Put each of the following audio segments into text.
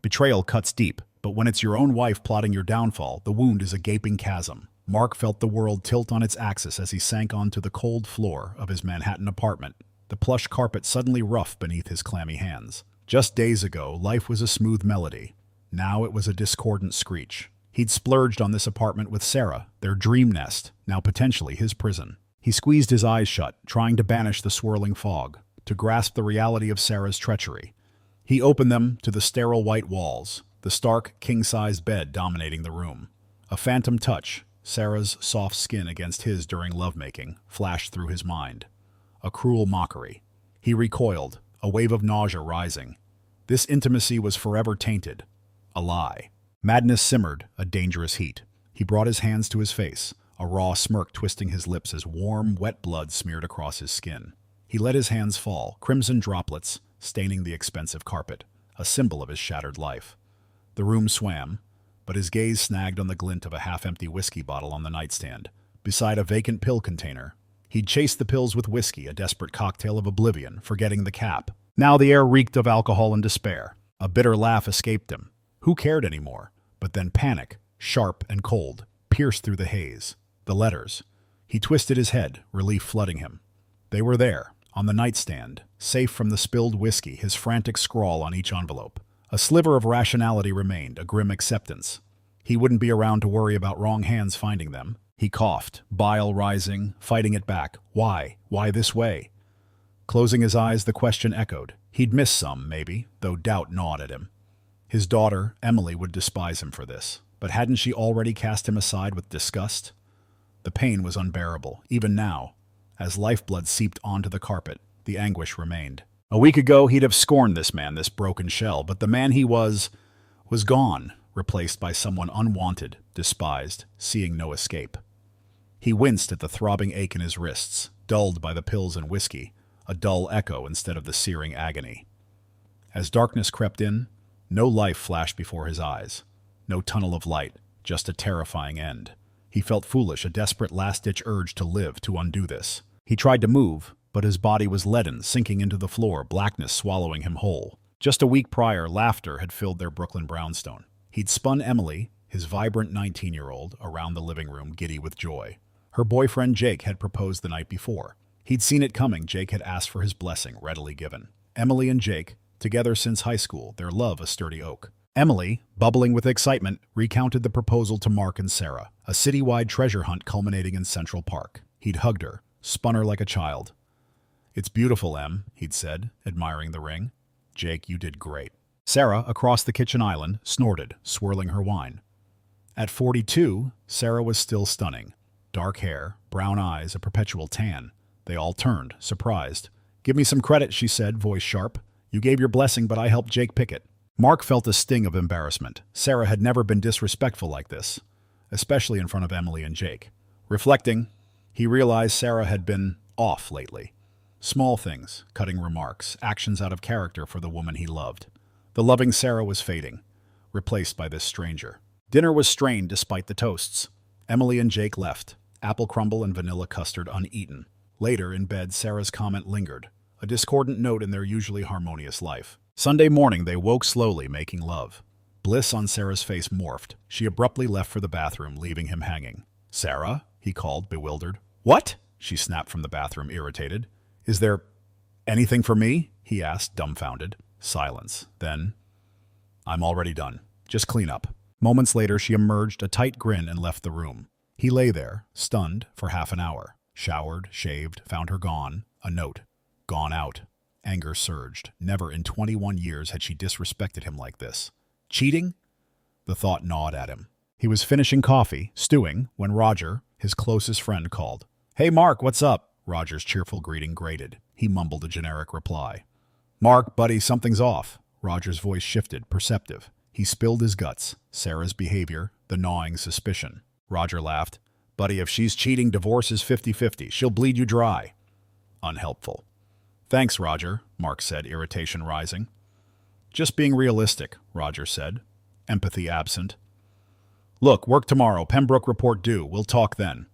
Betrayal cuts deep, but when it's your own wife plotting your downfall, the wound is a gaping chasm. Mark felt the world tilt on its axis as he sank onto the cold floor of his Manhattan apartment, the plush carpet suddenly rough beneath his clammy hands. Just days ago, life was a smooth melody. Now it was a discordant screech. He'd splurged on this apartment with Sarah, their dream nest, now potentially his prison. He squeezed his eyes shut, trying to banish the swirling fog, to grasp the reality of Sarah's treachery. He opened them to the sterile white walls, the stark, king-sized bed dominating the room. A phantom touch, Sarah's soft skin against his during lovemaking, flashed through his mind. A cruel mockery. He recoiled, a wave of nausea rising. This intimacy was forever tainted. A lie. Madness simmered, a dangerous heat. He brought his hands to his face, a raw smirk twisting his lips as warm, wet blood smeared across his skin. He let his hands fall, crimson droplets staining the expensive carpet, a symbol of his shattered life. The room swam, but his gaze snagged on the glint of a half-empty whiskey bottle on the nightstand, beside a vacant pill container. He'd chased the pills with whiskey, a desperate cocktail of oblivion, forgetting the cap. Now the air reeked of alcohol and despair. A bitter laugh escaped him. Who cared anymore? But then panic, sharp and cold, pierced through the haze. The letters. He twisted his head, relief flooding him. They were there, on the nightstand, safe from the spilled whiskey, his frantic scrawl on each envelope. A sliver of rationality remained, a grim acceptance. He wouldn't be around to worry about wrong hands finding them. He coughed, bile rising, fighting it back. Why? Why this way? Closing his eyes, the question echoed. He'd miss some, maybe, though doubt gnawed at him. His daughter, Emily, would despise him for this. But hadn't she already cast him aside with disgust? The pain was unbearable, even now. As lifeblood seeped onto the carpet, the anguish remained. A week ago, he'd have scorned this man, this broken shell, but the man he was gone, replaced by someone unwanted, despised, seeing no escape. He winced at the throbbing ache in his wrists, dulled by the pills and whiskey, a dull echo instead of the searing agony. As darkness crept in, no life flashed before his eyes. No tunnel of light, just a terrifying end. He felt foolish, a desperate last-ditch urge to live, to undo this. He tried to move, but his body was leaden, sinking into the floor, blackness swallowing him whole. Just a week prior, laughter had filled their Brooklyn brownstone. He'd spun Emily, his vibrant 19-year-old, around the living room, giddy with joy. Her boyfriend Jake had proposed the night before. He'd seen it coming. Jake had asked for his blessing, readily given. Emily and Jake, together since high school, their love a sturdy oak. Emily, bubbling with excitement, recounted the proposal to Mark and Sarah, a citywide treasure hunt culminating in Central Park. He'd hugged her, spun her like a child. "It's beautiful, Em," he'd said, admiring the ring. "Jake, you did great." Sarah, across the kitchen island, snorted, swirling her wine. At 42, Sarah was still stunning. Dark hair, brown eyes, a perpetual tan. They all turned, surprised. "Give me some credit," she said, voice sharp. "You gave your blessing, but I helped Jake pick it." Mark felt a sting of embarrassment. Sarah had never been disrespectful like this, especially in front of Emily and Jake. Reflecting, he realized Sarah had been off lately. Small things, cutting remarks, actions out of character for the woman he loved. The loving Sarah was fading, replaced by this stranger. Dinner was strained despite the toasts. Emily and Jake left, apple crumble and vanilla custard uneaten. Later, in bed, Sarah's comment lingered, a discordant note in their usually harmonious life. Sunday morning, they woke slowly, making love. Bliss on Sarah's face morphed. She abruptly left for the bathroom, leaving him hanging. "Sarah?" he called, bewildered. "What?" she snapped from the bathroom, irritated. "Is there anything for me?" he asked, dumbfounded. Silence. Then, "I'm already done. Just clean up." Moments later, she emerged, a tight grin, and left the room. He lay there, stunned, for half an hour. Showered, shaved, found her gone. A note. Gone out. Anger surged. Never in 21 years had she disrespected him like this. Cheating? The thought gnawed at him. He was finishing coffee, stewing, when Roger, his closest friend, called. "Hey, Mark, what's up?" Roger's cheerful greeting grated. He mumbled a generic reply. "Mark, buddy, something's off." Roger's voice shifted, perceptive. He spilled his guts. Sarah's behavior, the gnawing suspicion. Roger laughed. "Buddy, if she's cheating, divorce is 50-50. She'll bleed you dry." Unhelpful. "Thanks, Roger," Mark said, irritation rising. "Just being realistic," Roger said, empathy absent. "Look, work tomorrow. Pembroke report due. We'll talk then."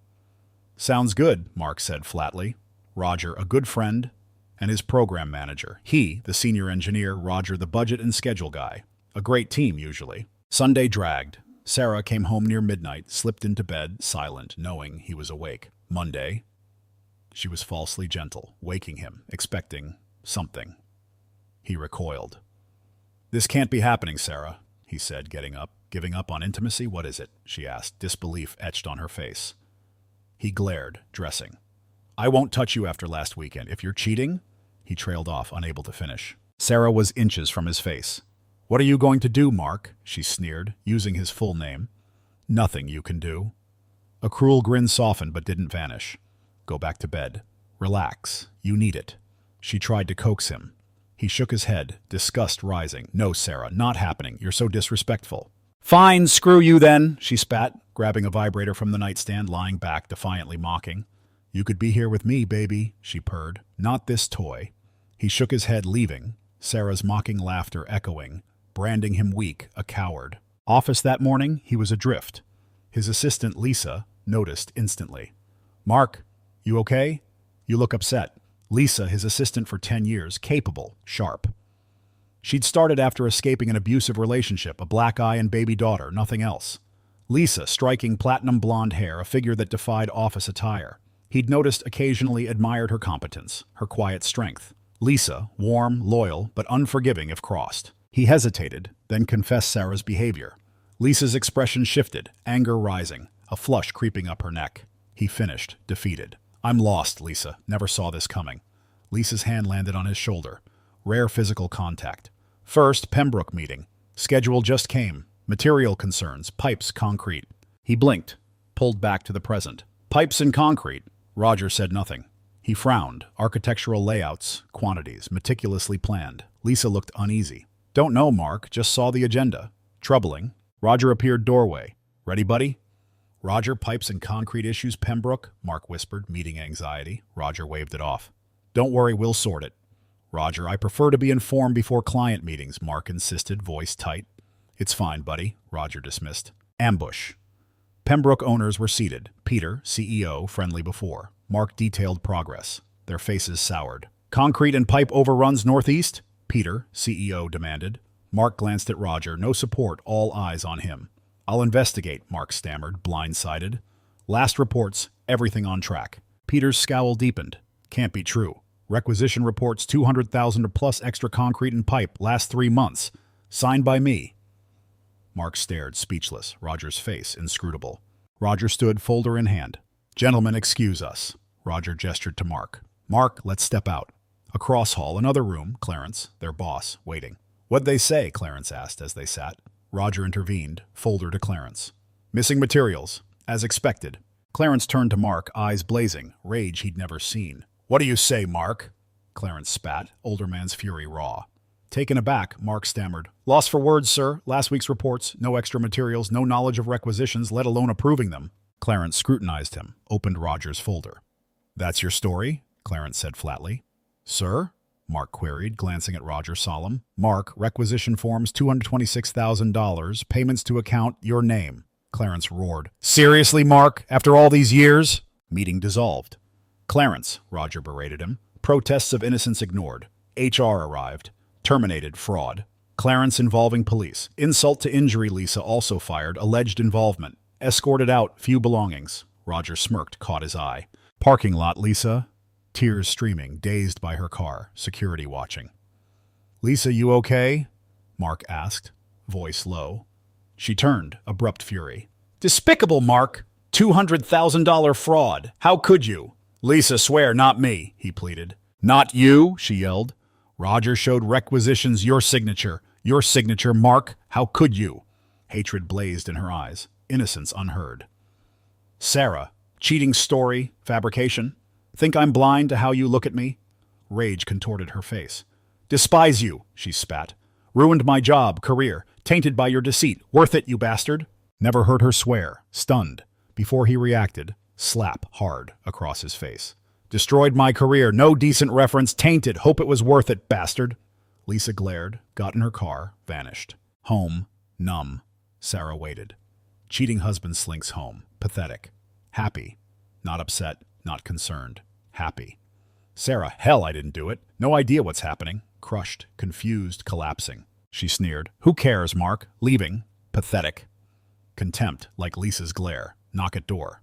"Sounds good," Mark said flatly. Roger, a good friend, and his program manager. He, the senior engineer, Roger, the budget and schedule guy. A great team, usually. Sunday dragged. Sarah came home near midnight, slipped into bed, silent, knowing he was awake. Monday, she was falsely gentle, waking him, expecting something. He recoiled. "This can't be happening, Sarah," he said, getting up. "Giving up on intimacy? What is it?" she asked, disbelief etched on her face. He glared, dressing. "I won't touch you after last weekend. If you're cheating—" He trailed off, unable to finish. Sarah was inches from his face. "What are you going to do, Mark?" she sneered, using his full name. "Nothing you can do." A cruel grin softened but didn't vanish. "Go back to bed. Relax. You need it." She tried to coax him. He shook his head, disgust rising. "No, Sarah, not happening. You're so disrespectful." "Fine, screw you then," she spat, grabbing a vibrator from the nightstand, lying back, defiantly mocking. "You could be here with me, baby," she purred. "Not this toy." He shook his head, leaving, Sarah's mocking laughter echoing, branding him weak, a coward. Office that morning, he was adrift. His assistant, Lisa, noticed instantly. "Mark, you okay? You look upset." Lisa, his assistant for 10 years, capable, sharp. She'd started after escaping an abusive relationship, a black eye and baby daughter, nothing else. Lisa, striking platinum blonde hair, a figure that defied office attire. He'd noticed, occasionally admired her competence, her quiet strength. Lisa, warm, loyal, but unforgiving if crossed. He hesitated, then confessed Sarah's behavior. Lisa's expression shifted, anger rising, a flush creeping up her neck. He finished, defeated. "I'm lost, Lisa. Never saw this coming." Lisa's hand landed on his shoulder. Rare physical contact. First, Pembroke meeting. Schedule just came. Material concerns, pipes, concrete. He blinked, pulled back to the present. "Pipes and concrete." Roger said nothing. He frowned. Architectural layouts, quantities, meticulously planned. Lisa looked uneasy. "Don't know, Mark. Just saw the agenda." Troubling. Roger appeared doorway. "Ready, buddy?" "Roger, pipes and concrete issues, Pembroke," Mark whispered, meeting anxiety. Roger waved it off. "Don't worry, we'll sort it." "Roger, I prefer to be informed before client meetings," Mark insisted, voice tight. "It's fine, buddy," Roger dismissed. Ambush. Pembroke owners were seated. Peter, CEO, friendly before. Mark detailed progress. Their faces soured. "Concrete and pipe overruns northeast?" Peter, CEO, demanded. Mark glanced at Roger. No support, all eyes on him. "I'll investigate," Mark stammered, blindsided. "Last reports, everything on track." Peter's scowl deepened. "Can't be true. Requisition reports 200,000 plus extra concrete and pipe last 3 months. Signed by me." Mark stared, speechless, Roger's face inscrutable. Roger stood, folder in hand. "Gentlemen, excuse us." Roger gestured to Mark. "Mark, let's step out." Across hall, another room, Clarence, their boss, waiting. "What'd they say?" Clarence asked as they sat. Roger intervened, folder to Clarence. "Missing materials, as expected." Clarence turned to Mark, eyes blazing, rage he'd never seen. "What do you say, Mark?" Clarence spat, older man's fury raw. Taken aback, Mark stammered. "Lost for words, sir. Last week's reports, no extra materials, no knowledge of requisitions, let alone approving them." Clarence scrutinized him, opened Roger's folder. "That's your story?" Clarence said flatly. "Sir?" Mark queried, glancing at Roger solemn. "Mark, requisition forms $226,000, payments to account, your name." Clarence roared. "Seriously, Mark? After all these years?" Meeting dissolved. "Clarence," Roger berated him. "Protests of innocence ignored. HR arrived. Terminated fraud. Clarence involving police. Insult to injury, Lisa also fired. Alleged involvement. Escorted out, few belongings." Roger smirked, caught his eye. "Parking lot, Lisa." Tears streaming, dazed by her car, security watching. "Lisa, you okay?" Mark asked, voice low. She turned, abrupt fury. "Despicable, Mark! $200,000 fraud! How could you?" "Lisa, swear, not me," he pleaded. "Not you?" she yelled. "Roger showed requisitions, your signature, Mark. How could you?" Hatred blazed in her eyes, innocence unheard. "Sarah, cheating story, fabrication? Think I'm blind to how you look at me?" Rage contorted her face. "Despise you," she spat. "Ruined my job, career, tainted by your deceit. Worth it, you bastard." Never heard her swear, stunned. Before he reacted, slap hard across his face. "Destroyed my career, no decent reference, tainted. Hope it was worth it, bastard." Lisa glared, got in her car, vanished. Home, numb. Sarah waited. Cheating husband slinks home, pathetic. Happy. Not upset, not concerned. Happy. Sarah, hell, I didn't do it. No idea what's happening. Crushed, confused, collapsing. she sneered. Who cares, Mark? Leaving? Pathetic. Contempt, like Lisa's glare. Knock at door.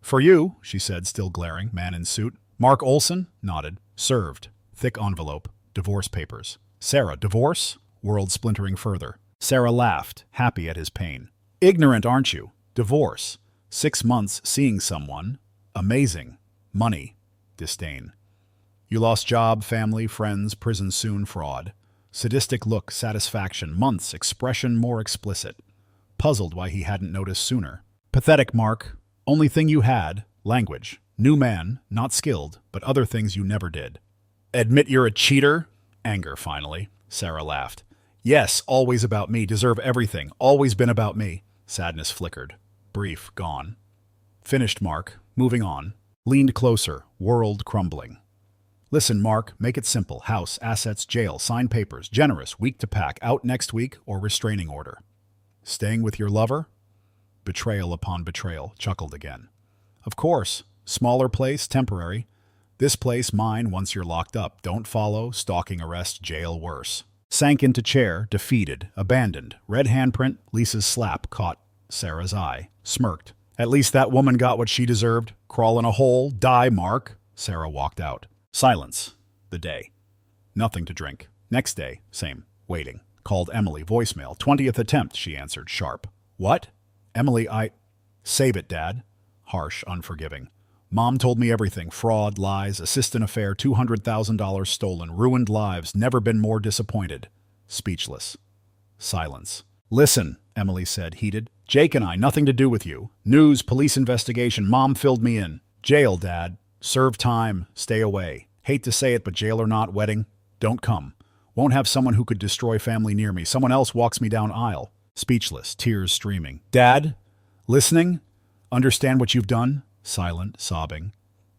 For you, she said, still glaring, man in suit. Mark Olson? Nodded. Served. Thick envelope. Divorce papers. Sarah, divorce? World splintering further. Sarah laughed, happy at his pain. Ignorant, aren't you? Divorce. 6 months seeing someone. Amazing. Money. Disdain. You lost job, family, friends, prison soon, fraud. Sadistic look, satisfaction, months, expression more explicit. Puzzled why he hadn't noticed sooner. Pathetic, Mark. Only thing you had, language. New man, not skilled, but other things you never did. Admit you're a cheater? Anger, finally. Sarah laughed. Yes, always about me, deserve everything, always been about me. Sadness flickered. Brief, gone. Finished, Mark. Moving on. Leaned closer, world crumbling. Listen, Mark, make it simple. House, assets, jail, sign papers, generous, week to pack, out next week, or restraining order. Staying with your lover? Betrayal upon betrayal, chuckled again. Of course. Smaller place, temporary. This place, mine, once you're locked up. Don't follow, stalking arrest, jail worse. Sank into chair, defeated, abandoned. Red handprint, Lisa's slap caught Sarah's eye. Smirked. At least that woman got what she deserved. Crawl in a hole, die, Mark. Sarah walked out. Silence. The day. Nothing to drink. Next day, same. Waiting. Called Emily, voicemail. 20th attempt, she answered, sharp. What? Emily, Save it, Dad. Harsh, unforgiving. Mom told me everything. Fraud, lies, assistant affair, $200,000 stolen, ruined lives, never been more disappointed. Speechless. Silence. Listen, Emily said, heated. Jake and I, nothing to do with you. News, police investigation, Mom filled me in. Jail, Dad. Serve time, stay away. Hate to say it, but jail or not, wedding, don't come. Won't have someone who could destroy family near me. Someone else walks me down aisle. Speechless, tears streaming. Dad? Listening? Understand what you've done? Silent, sobbing.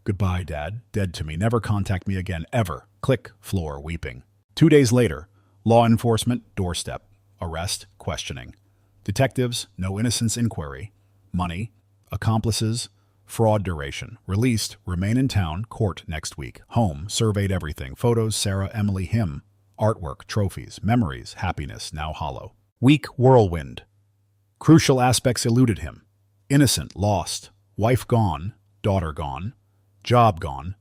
Goodbye, Dad. Dead to me. Never contact me again, ever. Click, floor, weeping. 2 days later, law enforcement, doorstep. Arrest, questioning. Detectives, no innocence inquiry. Money, accomplices, fraud duration. Released, remain in town, court next week. Home, surveyed everything. Photos, Sarah, Emily, him. Artwork, trophies, memories, happiness, now hollow. Weak whirlwind. Crucial aspects eluded him. Innocent, lost. Wife gone, daughter gone. Job gone.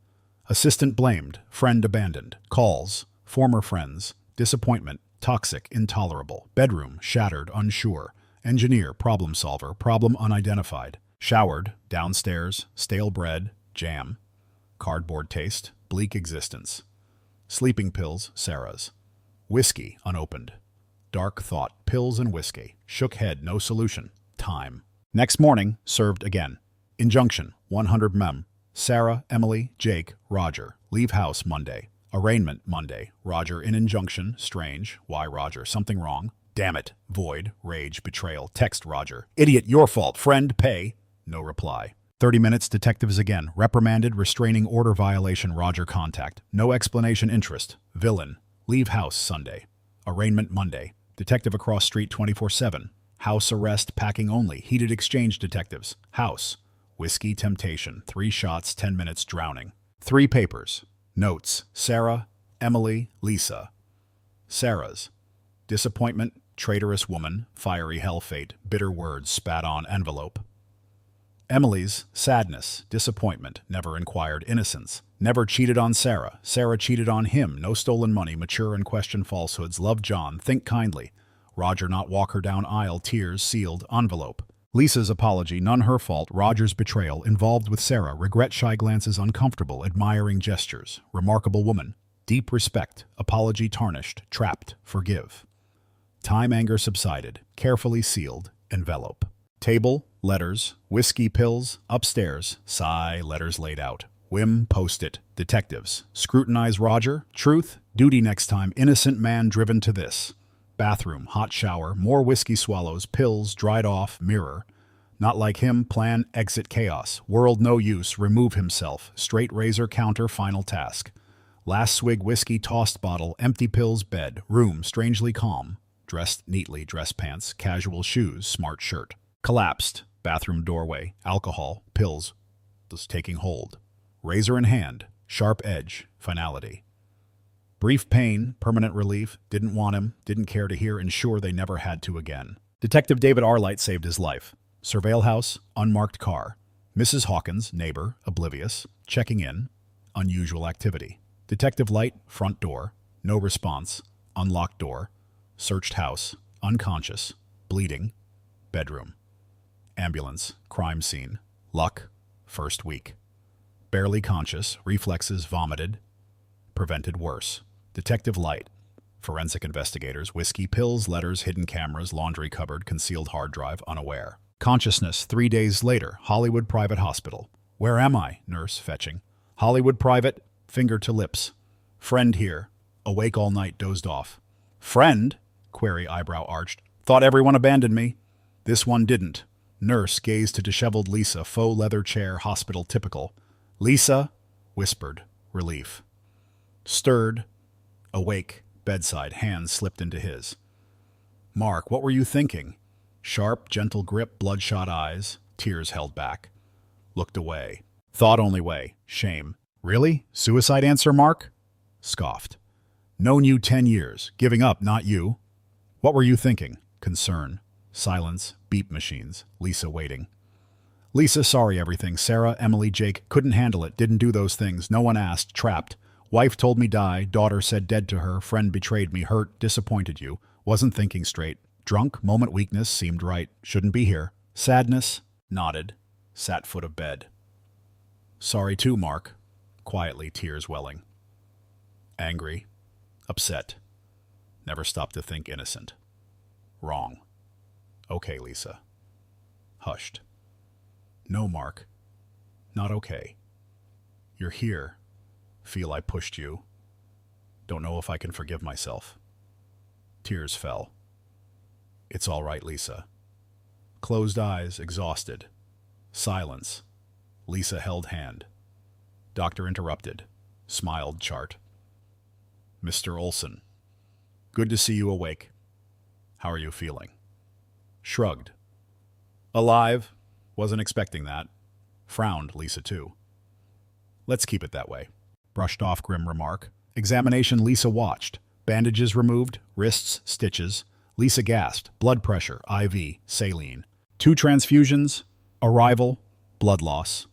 Assistant blamed, friend abandoned. Calls, former friends. Disappointment, toxic, intolerable. Bedroom, shattered, unsure. Engineer, problem solver, problem unidentified. Showered, downstairs, stale bread, jam. Cardboard taste, bleak existence. Sleeping pills, Sarah's. Whiskey, unopened. Dark thought, pills and whiskey. Shook head, no solution. Time. Next morning, served again. Injunction, 100 mem. Sarah, Emily, Jake, Roger. Leave house Monday. Arraignment Monday. Roger in injunction, strange. Why Roger? Something wrong. Damn it. Void, rage, betrayal. Text Roger. Idiot, your fault. Friend, pay. No reply. 30 minutes, detectives again. Reprimanded, restraining order violation, Roger contact. No explanation, interest. Villain. Leave house Sunday. Arraignment Monday. Detective across street 24/7. House arrest, packing only. Heated exchange detectives. House. Whiskey temptation. 3 shots, 10 minutes drowning. 3 papers. Notes. Sarah, Emily, Lisa. Sarah's. Disappointment, traitorous woman, fiery hell fate, bitter words spat on envelope. Emily's, sadness, disappointment, never inquired innocence. Never cheated on Sarah. Sarah cheated on him. No stolen money, mature and question falsehoods. Love John, think kindly. Roger not walk her down aisle, tears, sealed, envelope. Lisa's apology, none her fault. Roger's betrayal, involved with Sarah. Regret, shy glances, uncomfortable, admiring gestures. Remarkable woman. Deep respect. Apology tarnished. Trapped. Forgive. Time, anger subsided. Carefully sealed. Envelope. Table, letters, whiskey pills, upstairs. Sigh, letters laid out. Whim, post-it. Detectives. Scrutinize Roger. Truth. Duty next time. Innocent man driven to this. Bathroom, hot shower, more whiskey swallows, pills, dried off, mirror. Not like him, plan, exit chaos. World no use, remove himself. Straight razor, counter, final task. Last swig whiskey, tossed bottle, empty pills, bed. Room, strangely calm. Dressed neatly, dress pants, casual shoes, smart shirt. Collapsed, bathroom doorway, alcohol, pills. Was taking hold. Razor in hand, sharp edge, finality. Brief pain, permanent relief, didn't want him, didn't care to hear, ensure they never had to again. Detective David Arlight saved his life. Surveil house, unmarked car. Mrs. Hawkins, neighbor, oblivious, checking in. Unusual activity. Detective Light, front door. No response. Unlocked door. Searched house. Unconscious. Bleeding. Bedroom. Ambulance. Crime scene. Luck. First week. Barely conscious. Reflexes vomited. Prevented worse. Detective Light. Forensic investigators. Whiskey, pills, letters, hidden cameras, laundry cupboard, concealed hard drive, unaware. Consciousness 3 days later. Hollywood Private Hospital. Where am I? Nurse fetching. Hollywood Private. Finger to lips. Friend here. Awake all night, dozed off. Friend? Query, eyebrow arched. Thought everyone abandoned me. This one didn't. Nurse gazed to disheveled Lisa, faux leather chair, hospital typical. Lisa? Whispered. Relief. Stirred. Awake. Bedside. Hands slipped into his. Mark, what were you thinking? Sharp, gentle grip, bloodshot eyes, tears held back. Looked away. Thought only way. Shame. Really? Suicide answer, Mark? Scoffed. Known you 10 years. Giving up, not you. What were you thinking? Concern. Silence. Beep machines. Lisa waiting. Lisa, sorry everything. Sarah, Emily, Jake, couldn't handle it. Didn't do those things. No one asked. Trapped. Wife told me die. Daughter said dead to her. Friend betrayed me. Hurt. Disappointed you. Wasn't thinking straight. Drunk. Moment weakness. Seemed right. Shouldn't be here. Sadness. Nodded. Sat foot of bed. Sorry too, Mark. Quietly, tears welling. Angry. Upset. Never stopped to think innocent. Wrong. Okay, Lisa. Hushed. No, Mark. Not okay. You're here. Feel I pushed you. Don't know if I can forgive myself. Tears fell. It's all right, Lisa. Closed eyes, exhausted. Silence. Lisa held hand. Doctor interrupted. Smiled chart. Mr. Olson. Good to see you awake. How are you feeling? Shrugged. Alive. Wasn't expecting that. Frowned, Lisa too. Let's keep it that way. Brushed off grim remark. Examination Lisa watched. Bandages removed, wrists, stitches. Lisa gasped. Blood pressure, IV, saline. 2 transfusions, arrival, blood loss.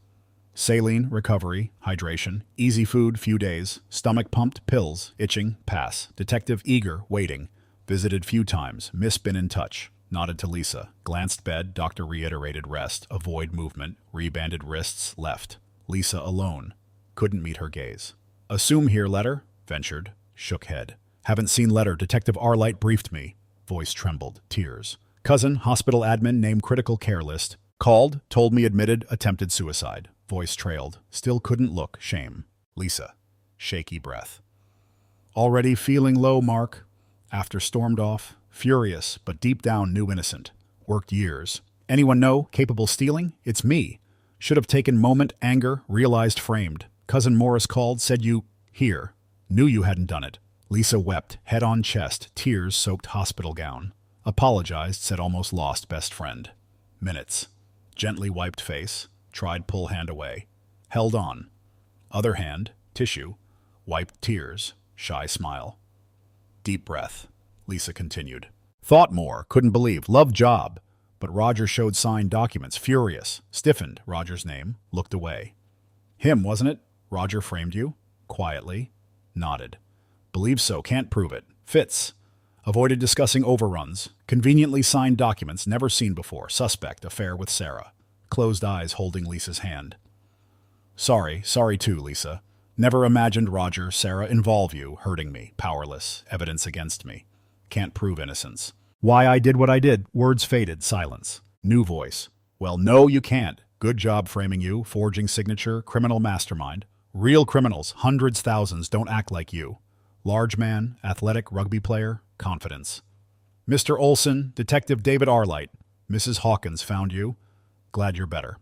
Saline, recovery, hydration. Easy food, few days. Stomach pumped, pills, itching, pass. Detective eager, waiting. Visited few times, miss been in touch. Nodded to Lisa. Glanced bed, doctor reiterated rest. Avoid movement, rebanded wrists, left. Lisa alone. Couldn't meet her gaze. Assume here letter? Ventured. Shook head. Haven't seen letter. Detective Arlight briefed me. Voice trembled. Tears. Cousin, hospital admin, name critical care list. Called, told me admitted, attempted suicide. Voice trailed. Still couldn't look. Shame. Lisa. Shaky breath. Already feeling low, Mark. After stormed off. Furious, but deep down knew innocent. Worked years. Anyone know? Capable stealing? It's me. Should have taken moment, anger, realized framed. Cousin Morris called, said you, here. Knew you hadn't done it. Lisa wept, head on chest, tears soaked hospital gown. Apologized, said almost lost best friend. Minutes. Gently wiped face, tried pull hand away. Held on. Other hand, tissue, wiped tears, shy smile. Deep breath. Lisa continued. Thought more, couldn't believe, loved job. But Roger showed signed documents, furious. Stiffened, Roger's name, looked away. Him, wasn't it? Roger framed you? Quietly. Nodded. Believe so, can't prove it. Fits. Avoided discussing overruns. Conveniently signed documents never seen before. Suspect, affair with Sarah. Closed eyes holding Lisa's hand. Sorry too, Lisa. Never imagined Roger, Sarah involve you, hurting me, powerless, evidence against me. Can't prove innocence. Why I did what I did, words faded, silence. New voice. Well, no, you can't. Good job framing you, forging signature, criminal mastermind. Real criminals, hundreds, thousands, don't act like you. Large man, athletic rugby player, confidence. Mr. Olson, Detective David Arlight. Mrs. Hawkins found you. Glad you're better.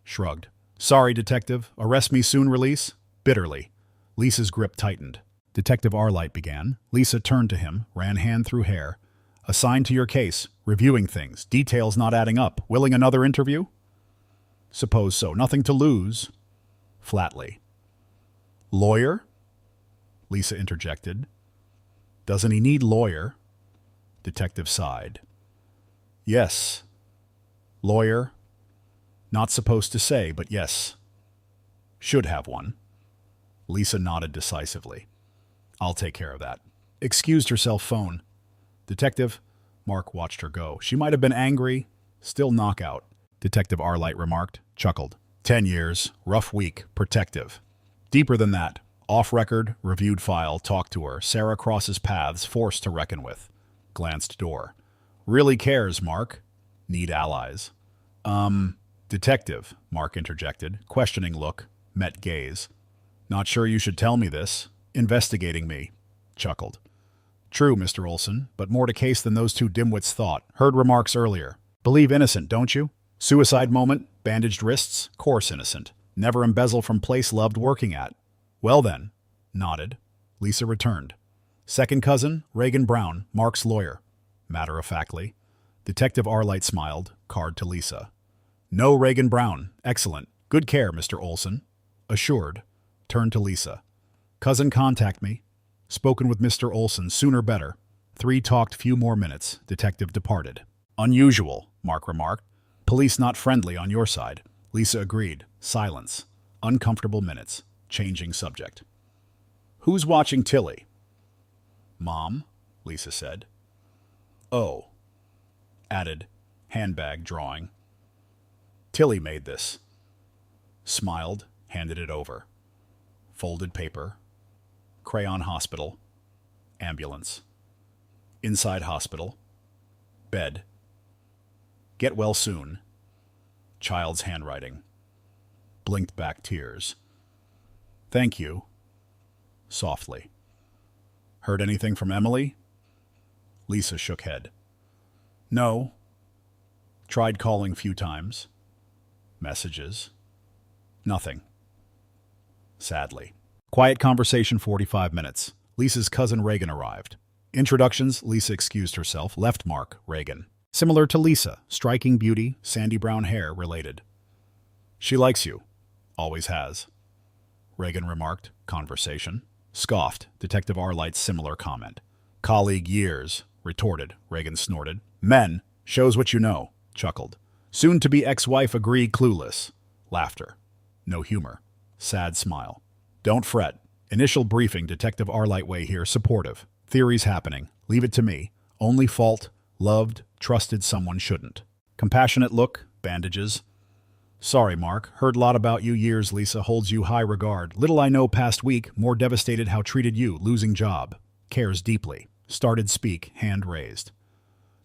Shrugged. Sorry, detective. Arrest me soon, release? Bitterly. Lisa's grip tightened. Detective Arlight began. Lisa turned to him, ran hand through hair. Assigned to your case, reviewing things, details not adding up. Willing another interview? Suppose so. Nothing to lose. Flatly. Lawyer? Lisa interjected. Doesn't he need lawyer? Detective sighed. Yes. Lawyer? Not supposed to say, but yes. Should have one. Lisa nodded decisively. I'll take care of that. Excused herself phone. Detective? Mark watched her go. She might have been angry. Still knockout. Detective Arlight remarked, chuckled. 10 years, rough week, protective. Deeper than that. Off-record, reviewed file, talked to her. Sarah crosses paths, forced to reckon with. Glanced door. Really cares, Mark. Need allies. Detective, Mark interjected. Questioning look. Met gaze. Not sure you should tell me this. Investigating me. Chuckled. True, Mr. Olson, but more to case than those two dimwits thought. Heard remarks earlier. Believe innocent, don't you? Suicide moment, bandaged wrists, course innocent. Never embezzle from place loved working at. Well then. Nodded. Lisa returned. Second cousin, Reagan Brown, Mark's lawyer. Matter-of-factly. Detective Arlight smiled, card to Lisa. No Reagan Brown. Excellent. Good care, Mr. Olson. Assured. Turned to Lisa. Cousin contact me. Spoken with Mr. Olson, sooner better. 3 talked few more minutes. Detective departed. Unusual, Mark remarked. Police not friendly on your side. Lisa agreed. Silence. Uncomfortable minutes. Changing subject. Who's watching Tilly? Mom, Lisa said. Oh. Added. Handbag drawing. Tilly made this. Smiled, handed it over. Folded paper. Crayon hospital. Ambulance. Inside hospital. Bed. Get well soon. Child's handwriting. Blinked back tears. Thank you. Softly. Heard anything from Emily? Lisa shook head. No. Tried calling few times. Messages. Nothing. Sadly. Quiet conversation 45 minutes. Lisa's cousin Reagan arrived. Introductions, Lisa excused herself, left Mark, Reagan. Similar to Lisa, striking beauty, sandy brown hair, related. She likes you. Always has. Reagan remarked, conversation. Scoffed, Detective Arlight's similar comment. Colleague years, retorted, Reagan snorted. Men, shows what you know, chuckled. Soon-to-be ex-wife agreed clueless. Laughter. No humor. Sad smile. Don't fret. Initial briefing, Detective Arlight way here, supportive. Theories happening. Leave it to me. Only fault, loved, trusted someone shouldn't. Compassionate look, bandages. Sorry, Mark. Heard lot about you years. Lisa holds you high regard. Little I know past week, more devastated how treated you, losing job. Cares deeply. Started speak, hand raised.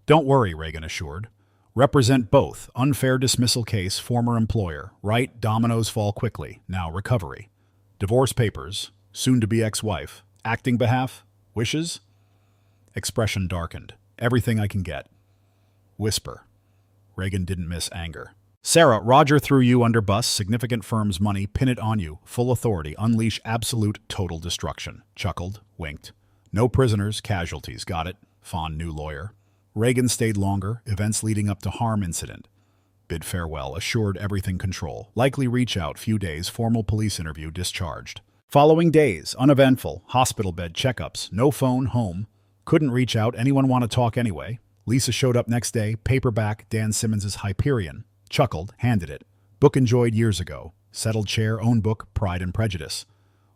Don't worry, Reagan assured. Represent both. Unfair dismissal case, former employer. Right, dominoes fall quickly. Now recovery. Divorce papers. Soon-to-be ex-wife. Acting behalf. Wishes? Expression darkened. Everything I can get. Whisper. Reagan didn't miss anger. Sarah, Roger threw you under bus, significant firm's money, pin it on you, full authority, unleash absolute total destruction. Chuckled, winked. No prisoners, casualties, got it. Fond new lawyer. Reagan stayed longer, events leading up to harm incident. Bid farewell, assured everything control. Likely reach out, few days, formal police interview, discharged. Following days, uneventful, hospital bed checkups, no phone, home. Couldn't reach out, anyone want to talk anyway. Lisa showed up next day, paperback, Dan Simmons's Hyperion. Chuckled, handed it. Book enjoyed years ago. Settled chair, own book, Pride and Prejudice.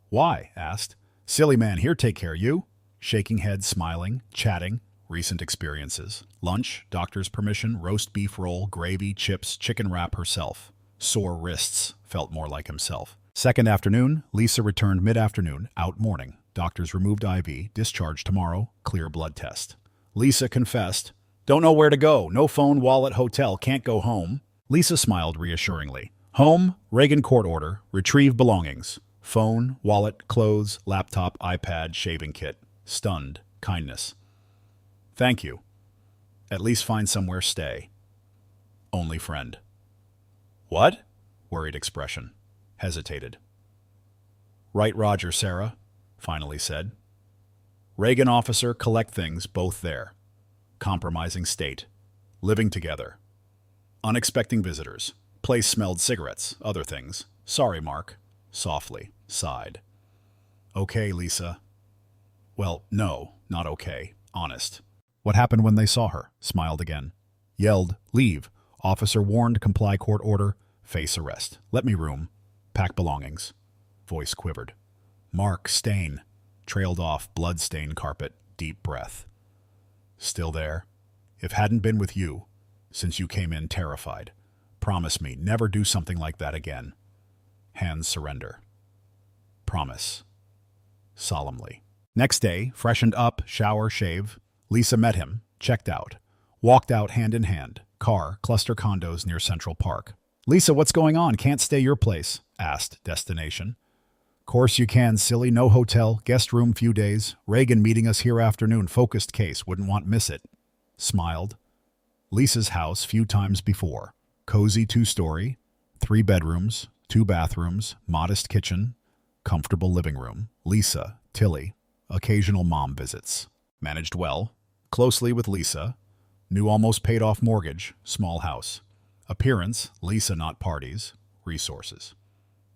Why? Asked. Silly man, here, take care, you? Shaking head, smiling, chatting. Recent experiences. Lunch, doctor's permission, roast beef roll, gravy, chips, chicken wrap herself. Sore wrists, felt more like himself. Second afternoon, Lisa returned mid-afternoon, out morning. Doctors removed IV, discharged tomorrow, clear blood test. Lisa confessed, don't know where to go, no phone, wallet, hotel, can't go home. Lisa smiled reassuringly. Home, Reagan court order, retrieve belongings. Phone, wallet, clothes, laptop, iPad, shaving kit. Stunned, kindness. Thank you. At least find somewhere stay. Only friend. What? Worried expression. Hesitated. Right, Roger, Sarah, finally said. Reagan officer, collect things, both there. Compromising state. Living together. Unexpected visitors. Place smelled cigarettes, other things. Sorry, Mark. Softly. Sighed. Okay, Lisa. Well, no, Not okay. Honest. What happened when they saw her? Smiled again. Yelled, leave. Officer warned, comply court order. Face arrest. Let me room. Pack belongings. Voice quivered. Mark, stain. Trailed off, blood-stained carpet. Deep breath. Still there? If hadn't been with you, since you came in terrified. Promise me, never do something like that again. Hands surrender. Promise. Solemnly. Next day, freshened up, shower, shave. Lisa met him, checked out. Walked out hand in hand. Car, cluster condos near Central Park. Lisa, what's going on? Can't stay your place? Asked destination. Course you can, silly. No hotel, guest room few days. Reagan meeting us here afternoon. Focused case, wouldn't want miss it. Smiled. Lisa's house few times before. Cozy 2-story, 3 bedrooms, 2 bathrooms, modest kitchen, comfortable living room. Lisa, Tilly, occasional mom visits. Managed well, closely with Lisa. Knew almost paid off mortgage, small house. Appearance, Lisa not parties, resources.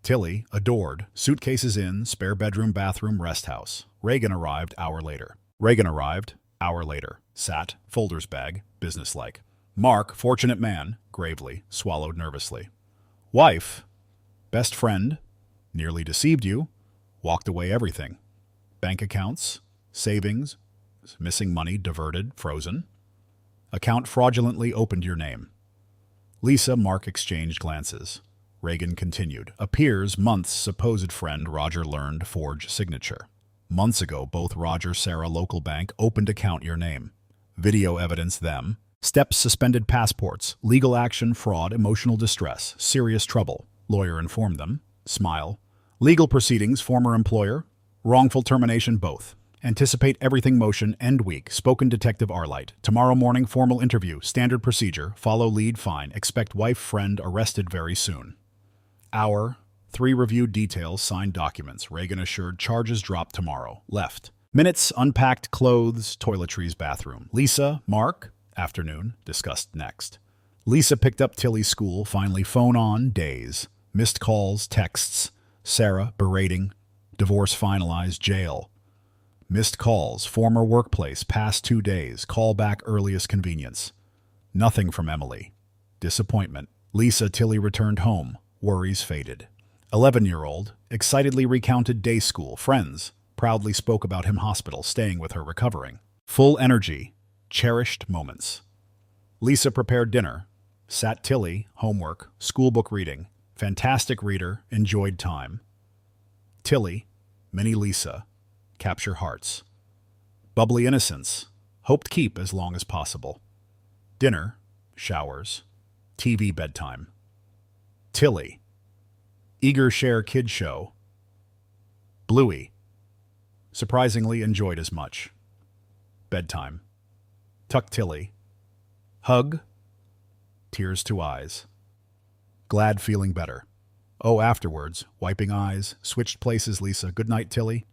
Tilly, adored, suitcases in, spare bedroom, bathroom, rest house. Reagan arrived, hour later. Sat, folders bag, businesslike. Mark, fortunate man, gravely, swallowed nervously. Wife, best friend, nearly deceived you, walked away everything. Bank accounts, savings, missing money, diverted, frozen. Account fraudulently opened your name. Lisa, Mark exchanged glances. Reagan continued. Appears months supposed friend Roger learned forge signature. Months ago, both Roger, Sarah, local bank, opened account your name. Video evidence them. Steps suspended passports. Legal action, fraud, emotional distress. Serious trouble. Lawyer informed them. Smile. Legal proceedings, former employer. Wrongful termination, both. Anticipate everything motion, end week. Spoken Detective Arlight. Tomorrow morning, formal interview. Standard procedure. Follow lead, fine. Expect wife, friend arrested very soon. Hour. 3 reviewed details, signed documents. Reagan assured charges drop tomorrow. Left. Minutes, unpacked clothes, toiletries, bathroom. Lisa, Mark, afternoon, discussed next. Lisa picked up Tilly's school, finally phone on, days. Missed calls, texts. Sarah, berating. Divorce finalized, jail. Missed calls, former workplace, past 2 days, call back earliest convenience. Nothing from Emily. Disappointment. Lisa, Tilly returned home. Worries faded. 11-year-old, excitedly recounted day school, friends, proudly spoke about him hospital, staying with her, recovering. Full energy, cherished moments. Lisa prepared dinner. Sat Tilly, homework, schoolbook reading. Fantastic reader, enjoyed time. Tilly, mini Lisa, capture hearts. Bubbly innocence, hoped keep as long as possible. Dinner, showers, TV bedtime. Tilly, eager share kid show. Bluey, surprisingly enjoyed as much. Bedtime. Tuck Tilly. Hug. Tears to eyes. Glad feeling better. Oh, afterwards, wiping eyes, switched places Lisa. Good night, Tilly.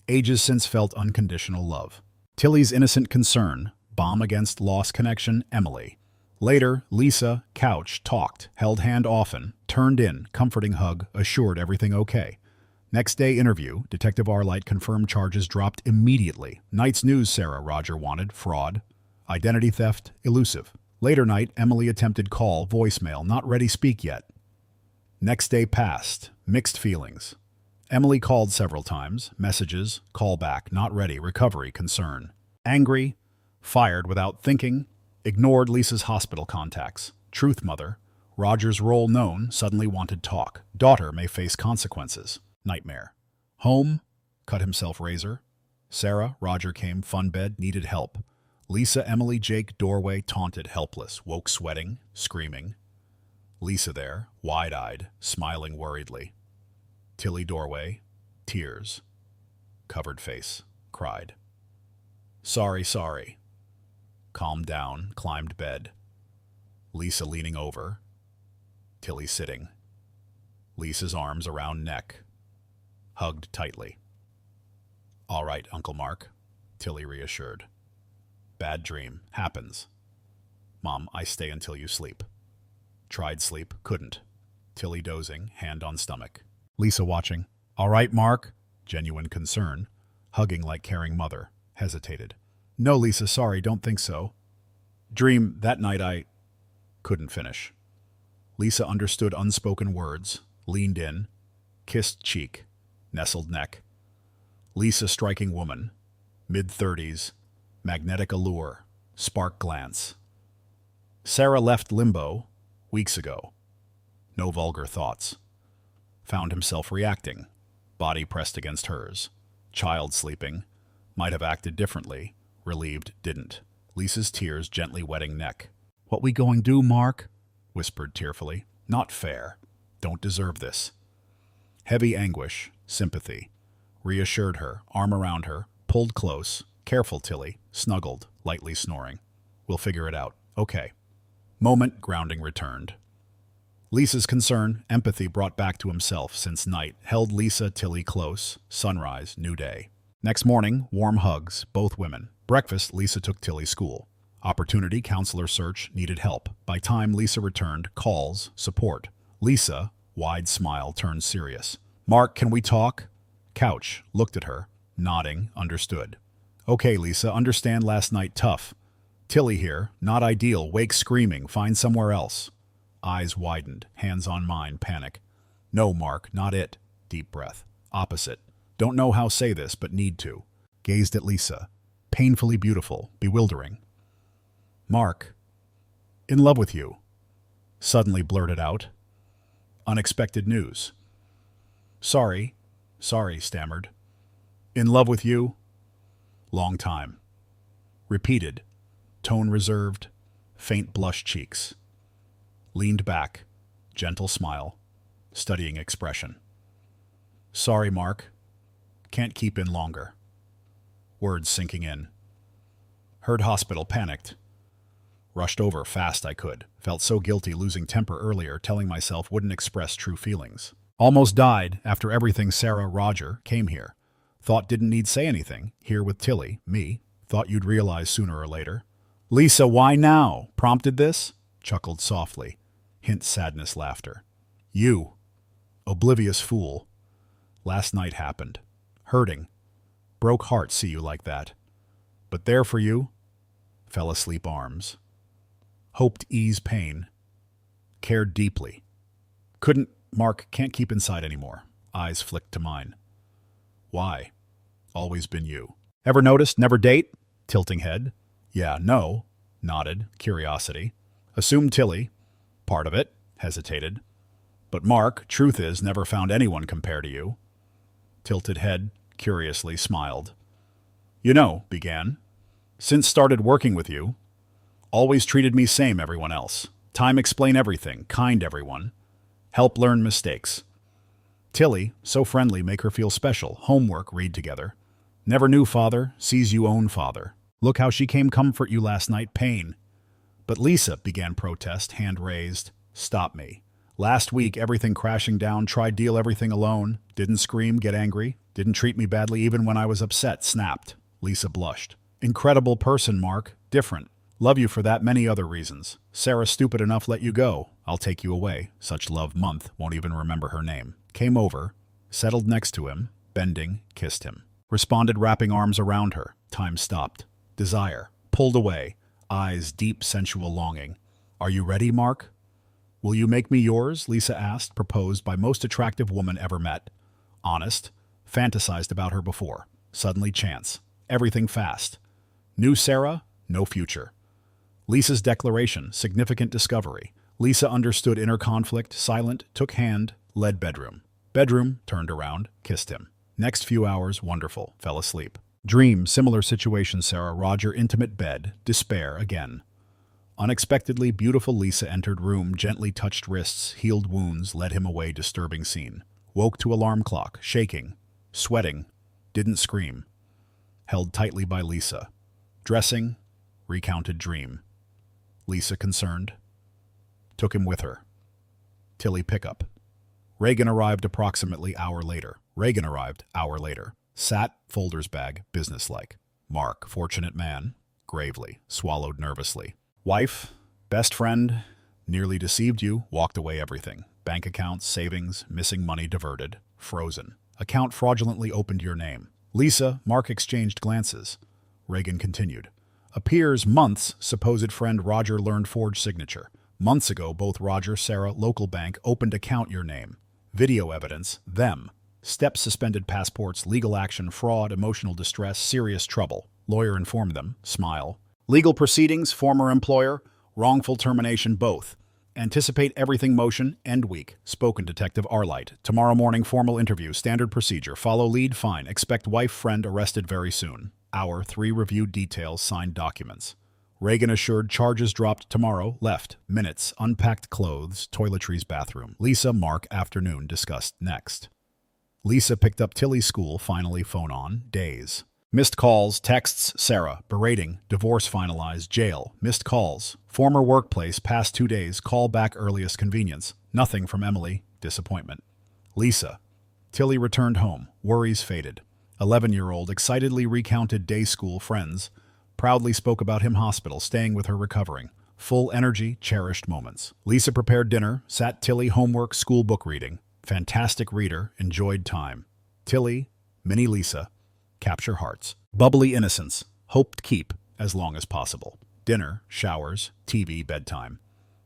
Ages since felt unconditional love. Tilly's innocent concern, bomb against lost connection, Emily. Later, Lisa, couch, talked, held hand often, turned in, comforting hug, assured everything okay. Next day interview, Detective Arlight confirmed charges dropped immediately. Night's news, Sarah, Roger wanted, fraud. Identity theft, elusive. Later night, Emily attempted call, voicemail, not ready speak yet. Next day passed, mixed feelings. Emily called several times, messages, call back, not ready, recovery, concern. Angry, fired without thinking, ignored Lisa's hospital contacts. Truth mother, Roger's role known, suddenly wanted talk. Daughter may face consequences. Nightmare. Home, cut himself razor. Sarah, Roger came, fun bed, needed help. Lisa, Emily, Jake, doorway, taunted, helpless, woke sweating, screaming. Lisa there, wide-eyed, smiling worriedly. Tilly doorway, tears. Covered face, cried. Sorry, sorry. Calmed down, climbed bed. Lisa leaning over. Tilly sitting. Lisa's arms around neck. Hugged tightly. All right, Uncle Mark, Tilly reassured. Bad dream. Happens. Mom, I stay until you sleep. Tried sleep, couldn't. Tilly dozing, hand on stomach. Lisa watching. All right, Mark. Genuine concern. Hugging like caring mother. hesitated. No, Lisa, sorry, don't think so. Dream, that night I couldn't finish. Lisa understood unspoken words, leaned in, kissed cheek, nestled neck. Lisa, striking woman, mid-30s, magnetic allure, spark glance. Sarah left limbo weeks ago. No vulgar thoughts. Found himself reacting, body pressed against hers. Child sleeping, might have acted differently, relieved, didn't. Lisa's tears gently wetting neck. What we going do, Mark? Whispered tearfully. Not fair. Don't deserve this. Heavy anguish, sympathy. Reassured her, arm around her, pulled close. Careful, Tilly. Snuggled, lightly snoring. We'll figure it out. Okay. Moment, grounding returned. Lisa's concern, empathy brought back to himself since night, held Lisa, Tilly close. Sunrise, new day. Next morning, warm hugs, both women. Breakfast, Lisa took Tilly school. Opportunity, counselor search, needed help. By time Lisa returned, calls, support. Lisa, wide smile, turned serious. Mark, can we talk? Couch, looked at her, nodding, understood. Okay, Lisa, understand last night tough. Tilly here, not ideal, wake screaming, find somewhere else. Eyes widened, hands on mine, panic. No, Mark, not it. Deep breath. Opposite. Don't know how say this, but need to. Gazed at Lisa. Painfully beautiful, bewildering. Mark. In love with you. Suddenly blurted out. Unexpected news. Sorry, stammered. In love with you? Long time. Repeated. Tone reserved. Faint blush cheeks. Leaned back, gentle smile, studying expression. Sorry, Mark. Can't keep in longer. Words sinking in. Heard hospital, panicked. Rushed over fast I could. Felt so guilty losing temper earlier, telling myself wouldn't express true feelings. Almost died after everything Sarah, Roger, came here. Thought didn't need say anything. Here with Tilly, me. Thought you'd realize sooner or later. Lisa, why now? Prompted this? Chuckled softly. Hint sadness, laughter. You. Oblivious fool. Last night happened. Hurting. Broke heart see you like that. But there for you. Fell asleep arms. Hoped ease pain. Cared deeply. Couldn't, Mark, can't keep inside anymore. Eyes flicked to mine. Why? Always been you. Ever noticed, never date? Tilting head. Yeah, no. Nodded, curiosity. Assumed Tilly. Part of it. Hesitated. But Mark, truth is, never found anyone compare to you. Tilted head, curiously smiled. You know, began. Since started working with you. Always treated me same everyone else. Time explain everything, kind everyone. Help learn mistakes. Tilly, so friendly, make her feel special. Homework, read together. Never knew father, sees you own father. Look how she came comfort you last night, pain. But Lisa, began protest, hand raised. Stop me. Last week, everything crashing down, tried deal everything alone. Didn't scream, get angry. Didn't treat me badly even when I was upset, snapped. Lisa blushed. Incredible person, Mark. Different. Love you for that, many other reasons. Sarah stupid enough let you go. I'll take you away. Such love month, won't even remember her name. Came over, settled next to him, bending, kissed him. Responded wrapping arms around her. Time stopped. Desire. Pulled away. Eyes deep sensual longing. Are you ready, Mark? Will you make me yours? Lisa asked, proposed by most attractive woman ever met. Honest. Fantasized about her before. Suddenly chance. Everything fast. Knew Sarah? No future. Lisa's declaration. Significant discovery. Lisa understood inner conflict, silent, took hand, led bedroom. Bedroom, turned around, kissed him. Next few hours, wonderful, fell asleep. Dream, similar situation, Sarah, Roger, intimate bed, despair, again. Unexpectedly, beautiful Lisa entered room, gently touched wrists, healed wounds, led him away, disturbing scene. Woke to alarm clock, shaking, sweating, didn't scream. Held tightly by Lisa. Dressing, recounted dream. Lisa concerned. Took him with her. Tilly pickup. Reagan arrived approximately hour later. Sat, folders bag, businesslike. Mark, fortunate man, gravely, swallowed nervously. Wife, best friend, nearly deceived you, walked away everything. Bank accounts, savings, missing money diverted, frozen. Account fraudulently opened your name. Lisa, Mark exchanged glances. Reagan continued. Appears months, supposed friend Roger learned forged signature. Months ago, both Roger, Sarah, local bank, opened account your name. Video evidence, them. Steps suspended passports, legal action, fraud, emotional distress, serious trouble. Lawyer informed them, smile. Legal proceedings, former employer, wrongful termination, both. Anticipate everything motion, end week. Spoken Detective Arlight. Tomorrow morning, formal interview, standard procedure. Follow lead, fine. Expect wife, friend arrested very soon. Hour, 3 reviewed details, signed documents. Reagan assured charges dropped tomorrow, left. Minutes, unpacked clothes, toiletries, bathroom. Lisa, Mark, afternoon, discussed next. Lisa picked up Tilly's school, finally phone on, days. Missed calls, texts, Sarah, berating, divorce finalized, jail, missed calls, former workplace, past 2 days, call back earliest convenience, nothing from Emily, disappointment. Lisa. Tilly returned home, worries faded. 11-year-old excitedly recounted day school friends, proudly spoke about him hospital, staying with her recovering. Full energy, cherished moments. Lisa prepared dinner, sat Tilly homework, school book reading. Fantastic reader, enjoyed time. Tilly, mini Lisa, capture hearts. Bubbly innocence, hoped keep as long as possible. Dinner, showers, TV, bedtime.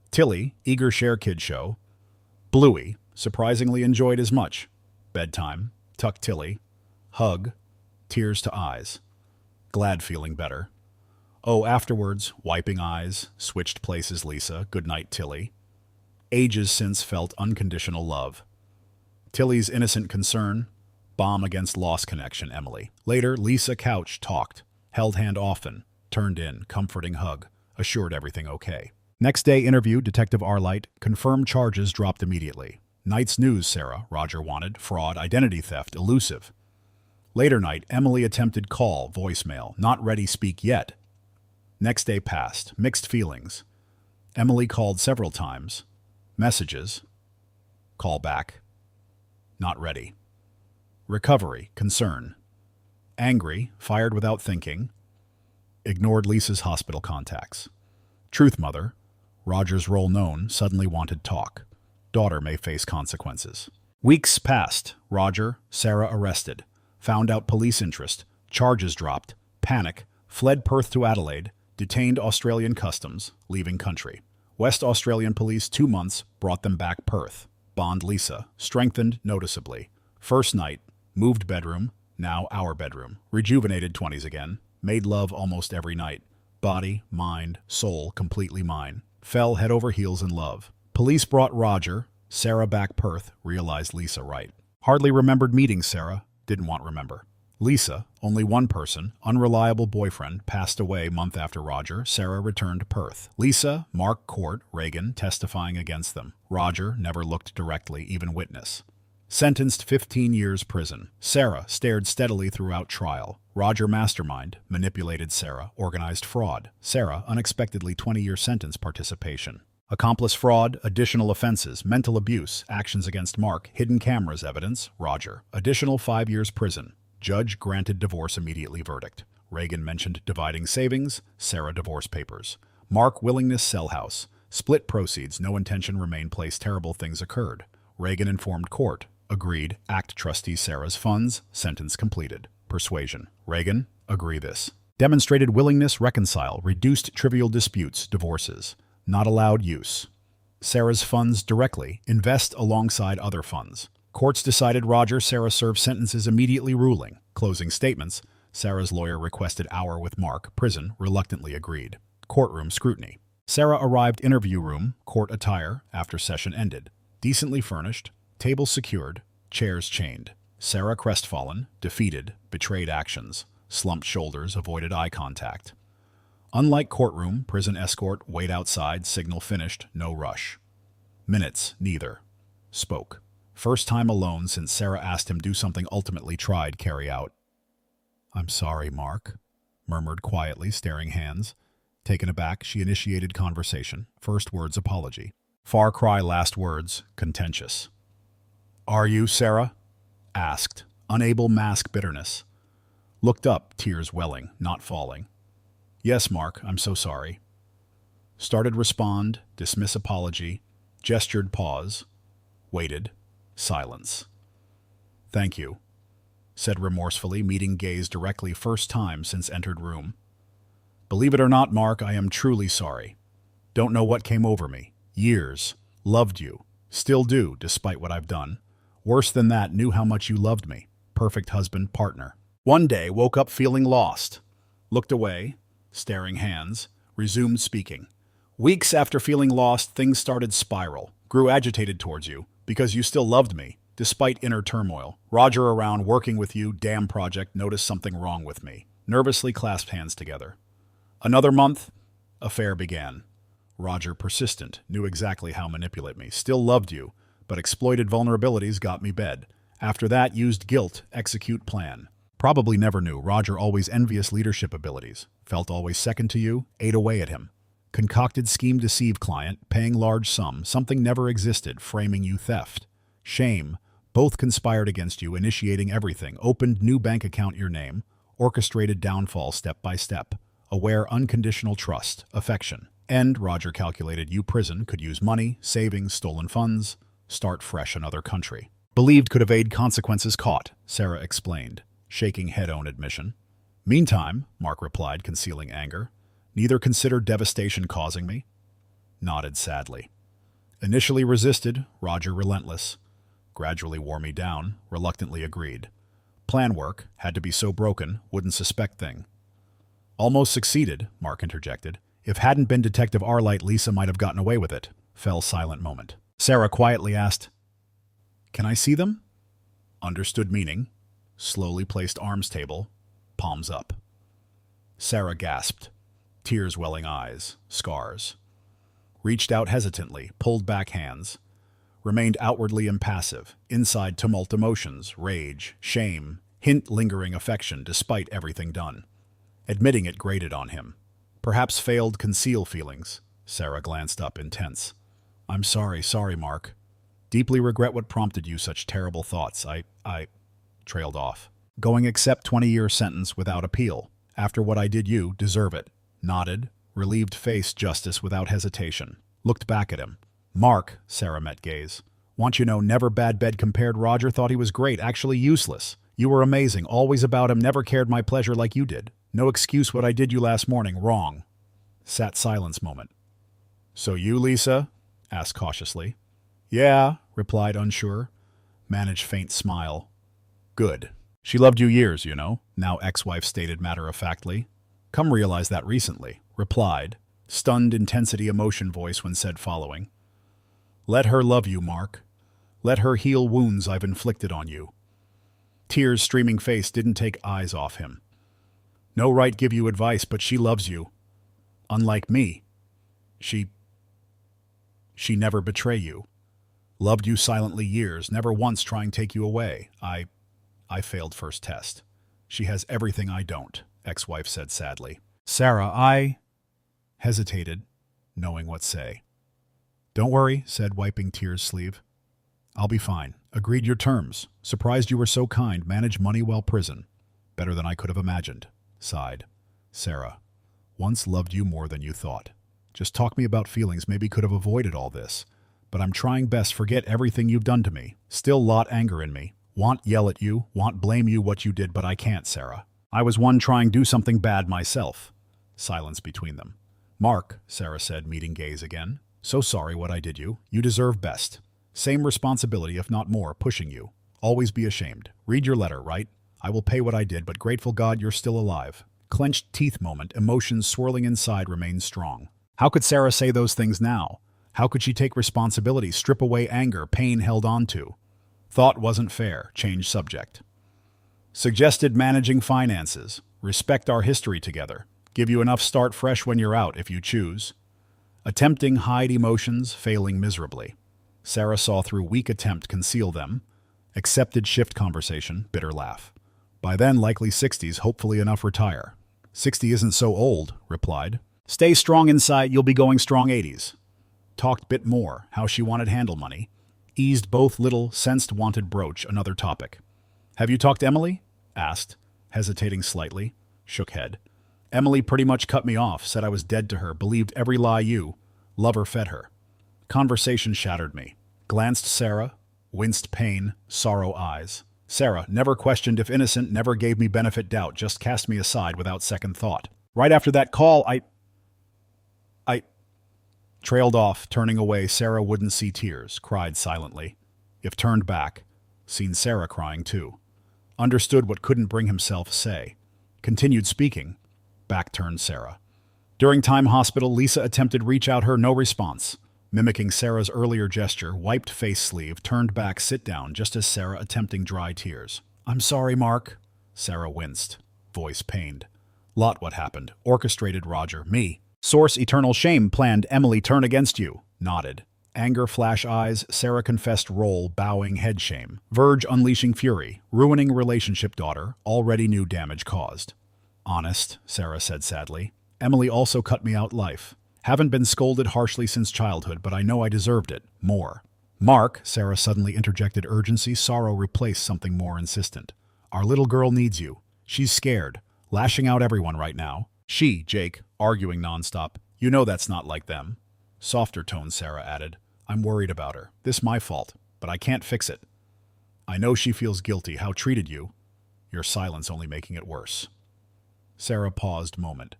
Tilly, eager share kid show. Bluey, surprisingly enjoyed as much. Bedtime, tuck Tilly. Hug, tears to eyes. Glad feeling better. Oh, afterwards, wiping eyes, switched places Lisa, goodnight Tilly. Ages since felt unconditional love. Tilly's innocent concern, bomb against lost connection, Emily. Later, Lisa couch talked, held hand often, turned in, comforting hug, assured everything okay. Next day interview, Detective Arlight, confirmed charges dropped immediately. Night's news, Sarah, Roger wanted, fraud, identity theft, elusive. Later night, Emily attempted call, voicemail, not ready speak yet. Next day passed, mixed feelings. Emily called several times. Messages. Call back. Not ready. Recovery, concern. Angry, fired without thinking. Ignored Lisa's hospital contacts. Truth mother, Roger's role known, suddenly wanted talk. Daughter may face consequences. Weeks passed. Roger, Sarah arrested. Found out police interest. Charges dropped. Panic. Fled Perth to Adelaide. Detained Australian customs. Leaving country. West Australian police 2 months. Brought them back Perth. Bond Lisa. Strengthened noticeably. First night. Moved bedroom. Now our bedroom. Rejuvenated 20s again. Made love almost every night. Body, mind, soul completely mine. Fell head over heels in love. Police brought Roger. Sarah back Perth. Realized Lisa right. Hardly remembered meeting Sarah. Didn't want remember. Lisa, only one person, unreliable boyfriend, passed away month after Roger. Sarah returned to Perth. Lisa, Mark, court, Reagan, testifying against them. Roger never looked directly, even witness. Sentenced 15 years prison. Sarah stared steadily throughout trial. Roger mastermind, manipulated Sarah, organized fraud. Sarah, unexpectedly 20-year sentence participation. Accomplice fraud, additional offenses, mental abuse, actions against Mark, hidden cameras evidence, Roger. Additional 5 years prison. Judge granted divorce immediately verdict. Reagan mentioned dividing savings, Sarah divorce papers. Mark willingness sell house. Split proceeds, no intention remain place, terrible things occurred. Reagan informed court. Agreed, act trustee Sarah's funds, sentence completed. Persuasion. Reagan, agree this. Demonstrated willingness reconcile, reduced trivial disputes, divorces. Not allowed use. Sarah's funds directly, invest alongside other funds. Courts decided Roger, Sarah served sentences immediately ruling. Closing statements. Sarah's lawyer requested hour with Mark. Prison reluctantly agreed. Courtroom scrutiny. Sarah arrived interview room, court attire, after session ended. Decently furnished, table secured, chairs chained. Sarah crestfallen, defeated, betrayed actions. Slumped shoulders, avoided eye contact. Unlike courtroom, prison escort, wait outside, signal finished, no rush. Minutes, neither. Spoke. First time alone since Sarah asked him do something ultimately tried carry out. I'm sorry, Mark, murmured quietly, staring hands. Taken aback, she initiated conversation. First words apology. Far cry last words, contentious. Are you, Sarah? Asked, unable mask bitterness. Looked up, tears welling, not falling. Yes, Mark, I'm so sorry. Started respond, dismiss apology, gestured pause, waited, silence. Thank you. said remorsefully, meeting gaze directly first time since entered room. Believe it or not, Mark, I am truly sorry. Don't know what came over me. Years. Loved you. Still do, despite what I've done. Worse than that, knew how much you loved me. Perfect husband, partner. One day, woke up feeling lost. Looked away, staring hands, resumed speaking. Weeks after feeling lost, things started spiral. Grew agitated towards you, because you still loved me, despite inner turmoil. Roger around, working with you, damn project, noticed something wrong with me. Nervously clasped hands together. Another month, affair began. Roger, persistent, knew exactly how to manipulate me. Still loved you, but exploited vulnerabilities got me bed. After that, used guilt, execute plan. Probably never knew. Roger always envious leadership abilities. Felt always second to you, ate away at him. Concocted scheme deceive client, paying large sum, something never existed, framing you theft. Shame, both conspired against you, initiating everything, opened new bank account your name, orchestrated downfall step by step, aware unconditional trust, affection. End, Roger calculated you prison could use money, savings, stolen funds, start fresh another country. Believed could evade consequences caught, Sarah explained, shaking head on admission. Meantime, Mark replied, concealing anger, neither considered devastation causing me. Nodded sadly. Initially resisted, Roger relentless. Gradually wore me down, reluctantly agreed. Plan work, had to be so broken, wouldn't suspect thing. Almost succeeded, Mark interjected. If hadn't been Detective Arlight, Lisa might have gotten away with it. Fell silent moment. Sarah quietly asked, "Can I see them?" Understood meaning. Slowly placed arms table, palms up. Sarah gasped. Tears welling eyes, scars. Reached out hesitantly, pulled back hands. Remained outwardly impassive, inside tumult emotions, rage, shame, hint lingering affection despite everything done. Admitting it grated on him. Perhaps failed conceal feelings. Sarah glanced up, intense. I'm sorry, Mark. Deeply regret what prompted you such terrible thoughts. I trailed off. Going accept 20-year sentence without appeal. After what I did you, deserve it. Nodded, relieved face justice without hesitation. Looked back at him. Mark, Sarah met gaze. Want you know, never bad bed compared. Roger thought he was great, actually useless. You were amazing, always about him, never cared my pleasure like you did. No excuse what I did you last morning, wrong. Sat silence moment. So you, Lisa? Asked cautiously. Yeah, replied unsure. Managed faint smile. Good. She loved you years, you know, now ex-wife stated matter-of-factly. Come realize that recently, replied, stunned intensity emotion voice when said following. Let her love you, Mark. Let her heal wounds I've inflicted on you. Tears streaming face didn't take eyes off him. No right give you advice, but she loves you. Unlike me. She never betray you. Loved you silently years, never once trying to take you away. I failed first test. She has everything I don't, ex-wife said sadly. Sarah, I hesitated, knowing what say. Don't worry, said, wiping tears sleeve. I'll be fine. Agreed your terms. Surprised you were so kind. Manage money while prison. Better than I could have imagined. Sighed. Sarah, once loved you more than you thought. Just talk me about feelings, maybe could have avoided all this. But I'm trying best, forget everything you've done to me. Still lot anger in me. Want yell at you, want blame you what you did, but I can't, Sarah. I was one trying do something bad myself. Silence between them. Mark, Sarah said, meeting gaze again. So sorry what I did you. You deserve best. Same responsibility, if not more, pushing you. Always be ashamed. Read your letter, right? I will pay what I did, but grateful God you're still alive. Clenched teeth moment, emotions swirling inside remained strong. How could Sarah say those things now? How could she take responsibility, strip away anger, pain held on to? Thought wasn't fair, change subject. Suggested managing finances. Respect our history together. Give you enough start fresh when you're out if you choose. Attempting hide emotions, failing miserably. Sarah saw through weak attempt conceal them. Accepted shift conversation, bitter laugh. By then, likely 60s, hopefully enough retire. 60 isn't so old, replied. Stay strong inside, you'll be going strong 80s. Talked bit more, how she wanted handle money. Eased both little, sensed wanted broach, another topic. Have you talked to Emily? Asked, hesitating slightly. Shook head. Emily pretty much cut me off, said I was dead to her, believed every lie you, lover fed her. Conversation shattered me. Glanced Sarah, winced pain, sorrow eyes. Sarah never questioned if innocent, never gave me benefit doubt, just cast me aside without second thought. Right after that call, I trailed off, turning away. Sarah wouldn't see tears, cried silently. If turned back, seen Sarah crying too. Understood what couldn't bring himself say. Continued speaking. Back turned Sarah. During time hospital, Lisa attempted reach out her, no response. Mimicking Sarah's earlier gesture, wiped face sleeve, turned back, sit down, just as Sarah attempting dry tears. I'm sorry, Mark. Sarah winced, voice pained. Lot what happened. Orchestrated Roger. Me. Source eternal shame planned Emily turn against you. Nodded. Anger flash eyes, Sarah confessed role, bowing head shame. Verge unleashing fury, ruining relationship daughter, already knew damage caused. Honest, Sarah said sadly. Emily also cut me out life. Haven't been scolded harshly since childhood, but I know I deserved it. More. Mark, Sarah suddenly interjected urgency, sorrow replaced something more insistent. Our little girl needs you. She's scared, lashing out everyone right now. She, Jake, arguing nonstop. You know that's not like them. Softer tone, Sarah added. I'm worried about her. This my fault, but I can't fix it. I know she feels guilty. How treated you? Your silence only making it worse. Sarah paused moment.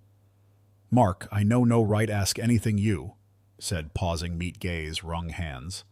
Mark, I know no right ask anything you, said, pausing, meet gaze, wrung hands.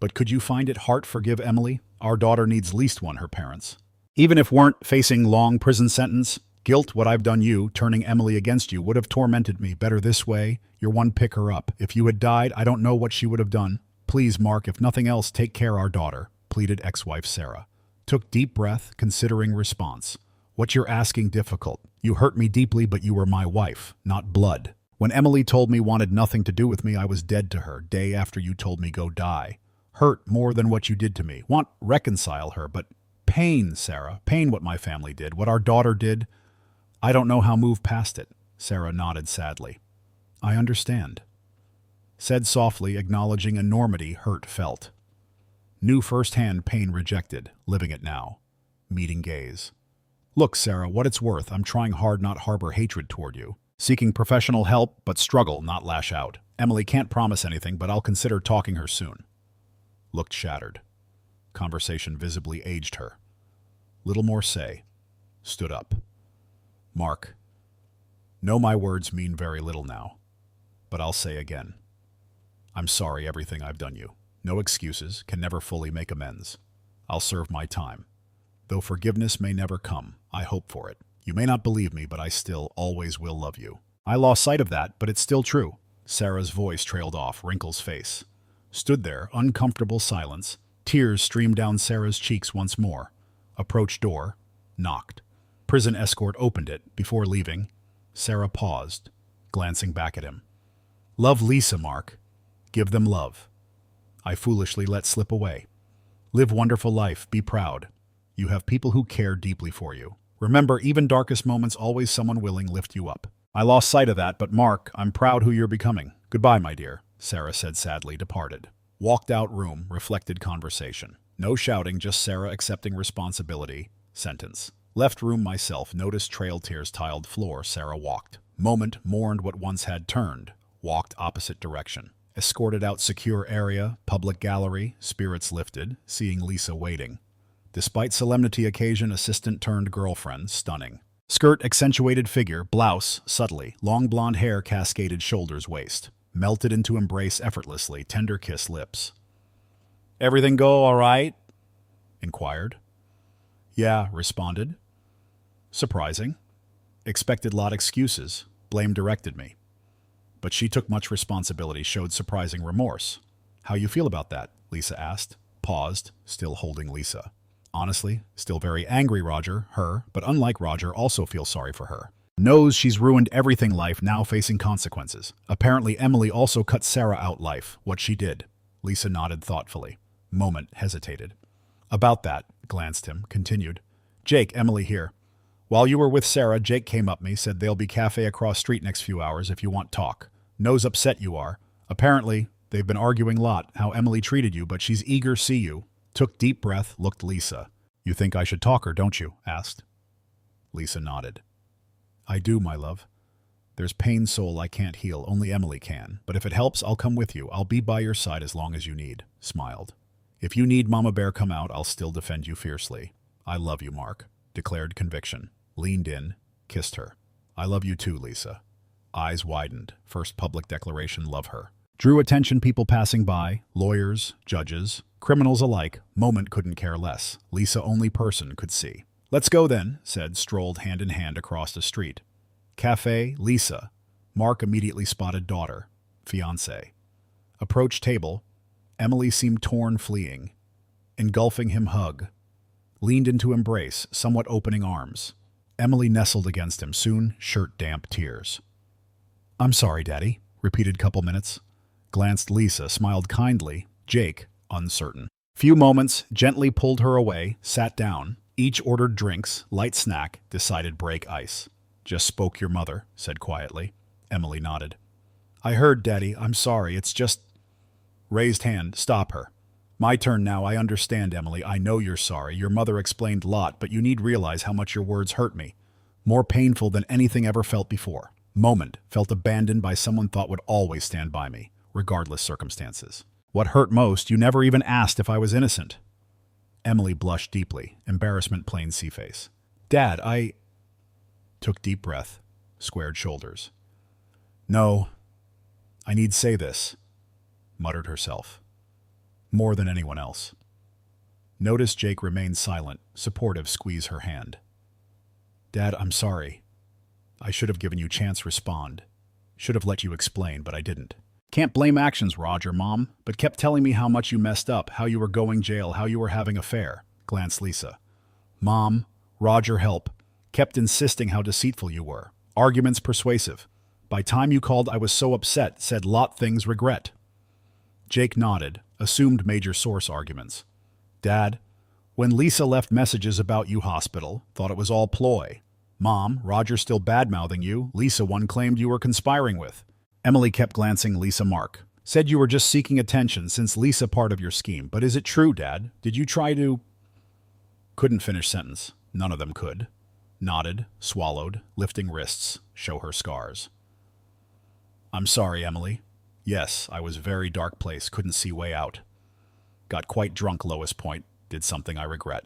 But could you find it heart forgive Emily? Our daughter needs least one, her parents. Even if weren't facing long prison sentence, guilt what I've done you, turning Emily against you, would have tormented me. Better this way, you're one pick her up. If you had died, I don't know what she would have done. Please, Mark, if nothing else, take care our daughter, pleaded ex-wife Sarah. Took deep breath, considering response. What you're asking difficult. You hurt me deeply, but you were my wife, not blood. When Emily told me wanted nothing to do with me, I was dead to her, day after you told me go die. Hurt more than what you did to me. Want reconcile her, but pain, Sarah. Pain what my family did, what our daughter did. I don't know how move past it. Sarah nodded sadly. I understand. Said softly, acknowledging enormity hurt felt. Knew firsthand pain rejected, living it now. Meeting gaze. Look, Sarah, what it's worth, I'm trying hard not harbor hatred toward you. Seeking professional help, but struggle, not lash out. Emily can't promise anything, but I'll consider talking her soon. Looked shattered. Conversation visibly aged her. Little more say. Stood up. Mark. Know my words mean very little now. But I'll say again. I'm sorry everything I've done you. No excuses, can never fully make amends. I'll serve my time. Though forgiveness may never come, I hope for it. You may not believe me, but I still always will love you. I lost sight of that, but it's still true. Sarah's voice trailed off, wrinkles face. Stood there, uncomfortable silence. Tears streamed down Sarah's cheeks once more. Approached door, knocked. Prison escort opened it. Before leaving, Sarah paused, glancing back at him. Love Lisa, Mark. Give them love. I foolishly let slip away. Live wonderful life, be proud. You have people who care deeply for you. Remember, even darkest moments, always someone willing lift you up. I lost sight of that, but Mark, I'm proud who you're becoming. Goodbye, my dear, Sarah said sadly, departed. Walked out room, reflected conversation. No shouting, just Sarah accepting responsibility. Sentence. Left room myself, noticed trail tears tiled floor, Sarah walked. Moment, mourned what once had turned. Walked opposite direction. Escorted out secure area, public gallery, spirits lifted, seeing Lisa waiting. Despite solemnity occasion, assistant turned girlfriend, stunning. Skirt accentuated figure, blouse, subtly, long blonde hair cascaded shoulders waist. Melted into embrace effortlessly, tender kiss lips. Everything go all right? Inquired. Yeah, responded. Surprising. Expected lot excuses. Blame directed me. But she took much responsibility, showed surprising remorse. How you feel about that? Lisa asked. Paused, still holding Lisa. Honestly, still very angry Roger, her, but unlike Roger, also feel sorry for her. Knows she's ruined everything life, now facing consequences. Apparently Emily also cut Sarah out life, what she did. Lisa nodded thoughtfully. Moment, hesitated. About that, glanced him, continued. Jake, Emily here. While you were with Sarah, Jake came up me, said they'll be cafe across street next few hours if you want talk. Knows upset you are. Apparently, they've been arguing lot, how Emily treated you, but she's eager see you. Took deep breath, looked Lisa. You think I should talk her, don't you? Asked. Lisa nodded. I do, my love. There's pain soul I can't heal, only Emily can. But if it helps, I'll come with you. I'll be by your side as long as you need. Smiled. If you need Mama Bear come out, I'll still defend you fiercely. I love you, Mark, declared conviction. Leaned in, kissed her. I love you too, Lisa. Eyes widened. First public declaration, love her. Drew attention, people passing by, lawyers, judges, criminals alike. Moment couldn't care less. Lisa only person could see. Let's go then, said, strolled hand in hand across the street. Cafe, Lisa. Mark immediately spotted daughter, fiancé. Approached table. Emily seemed torn, fleeing. Engulfing him, hug. Leaned into embrace, somewhat opening arms. Emily nestled against him, soon shirt damp, tears. I'm sorry, Daddy, repeated couple minutes. Glanced Lisa, smiled kindly. Jake, uncertain. Few moments, gently pulled her away, sat down. Each ordered drinks, light snack, decided break ice. Just spoke your mother, said quietly. Emily nodded. I heard, Daddy, I'm sorry, it's just... Raised hand, stop her. My turn now, I understand, Emily, I know you're sorry. Your mother explained a lot, but you need realize how much your words hurt me. More painful than anything ever felt before. Moment, felt abandoned by someone thought would always stand by me, regardless circumstances. What hurt most, you never even asked if I was innocent. Emily blushed deeply, embarrassment plain sea face. Dad, I... Took deep breath, squared shoulders. No, I need say this, muttered herself. More than anyone else. Noticed Jake remained silent, supportive, squeeze her hand. Dad, I'm sorry. I should have given you chance respond. Should have let you explain, but I didn't. Can't blame actions, Roger, Mom, but kept telling me how much you messed up, how you were going jail, how you were having affair, glanced Lisa. Mom, Roger, help. Kept insisting how deceitful you were. Arguments persuasive. By time you called, I was so upset, said lot things regret. Jake nodded, assumed major source arguments. Dad, when Lisa left messages about you hospital, thought it was all ploy. Mom, Roger still bad-mouthing you, Lisa one claimed you were conspiring with. Emily kept glancing Lisa Mark. Said you were just seeking attention since Lisa part of your scheme. But is it true, Dad? Did you try to... Couldn't finish sentence. None of them could. Nodded, swallowed, lifting wrists, show her scars. I'm sorry, Emily. Yes, I was very dark place, couldn't see way out. Got quite drunk, lowest point, did something I regret.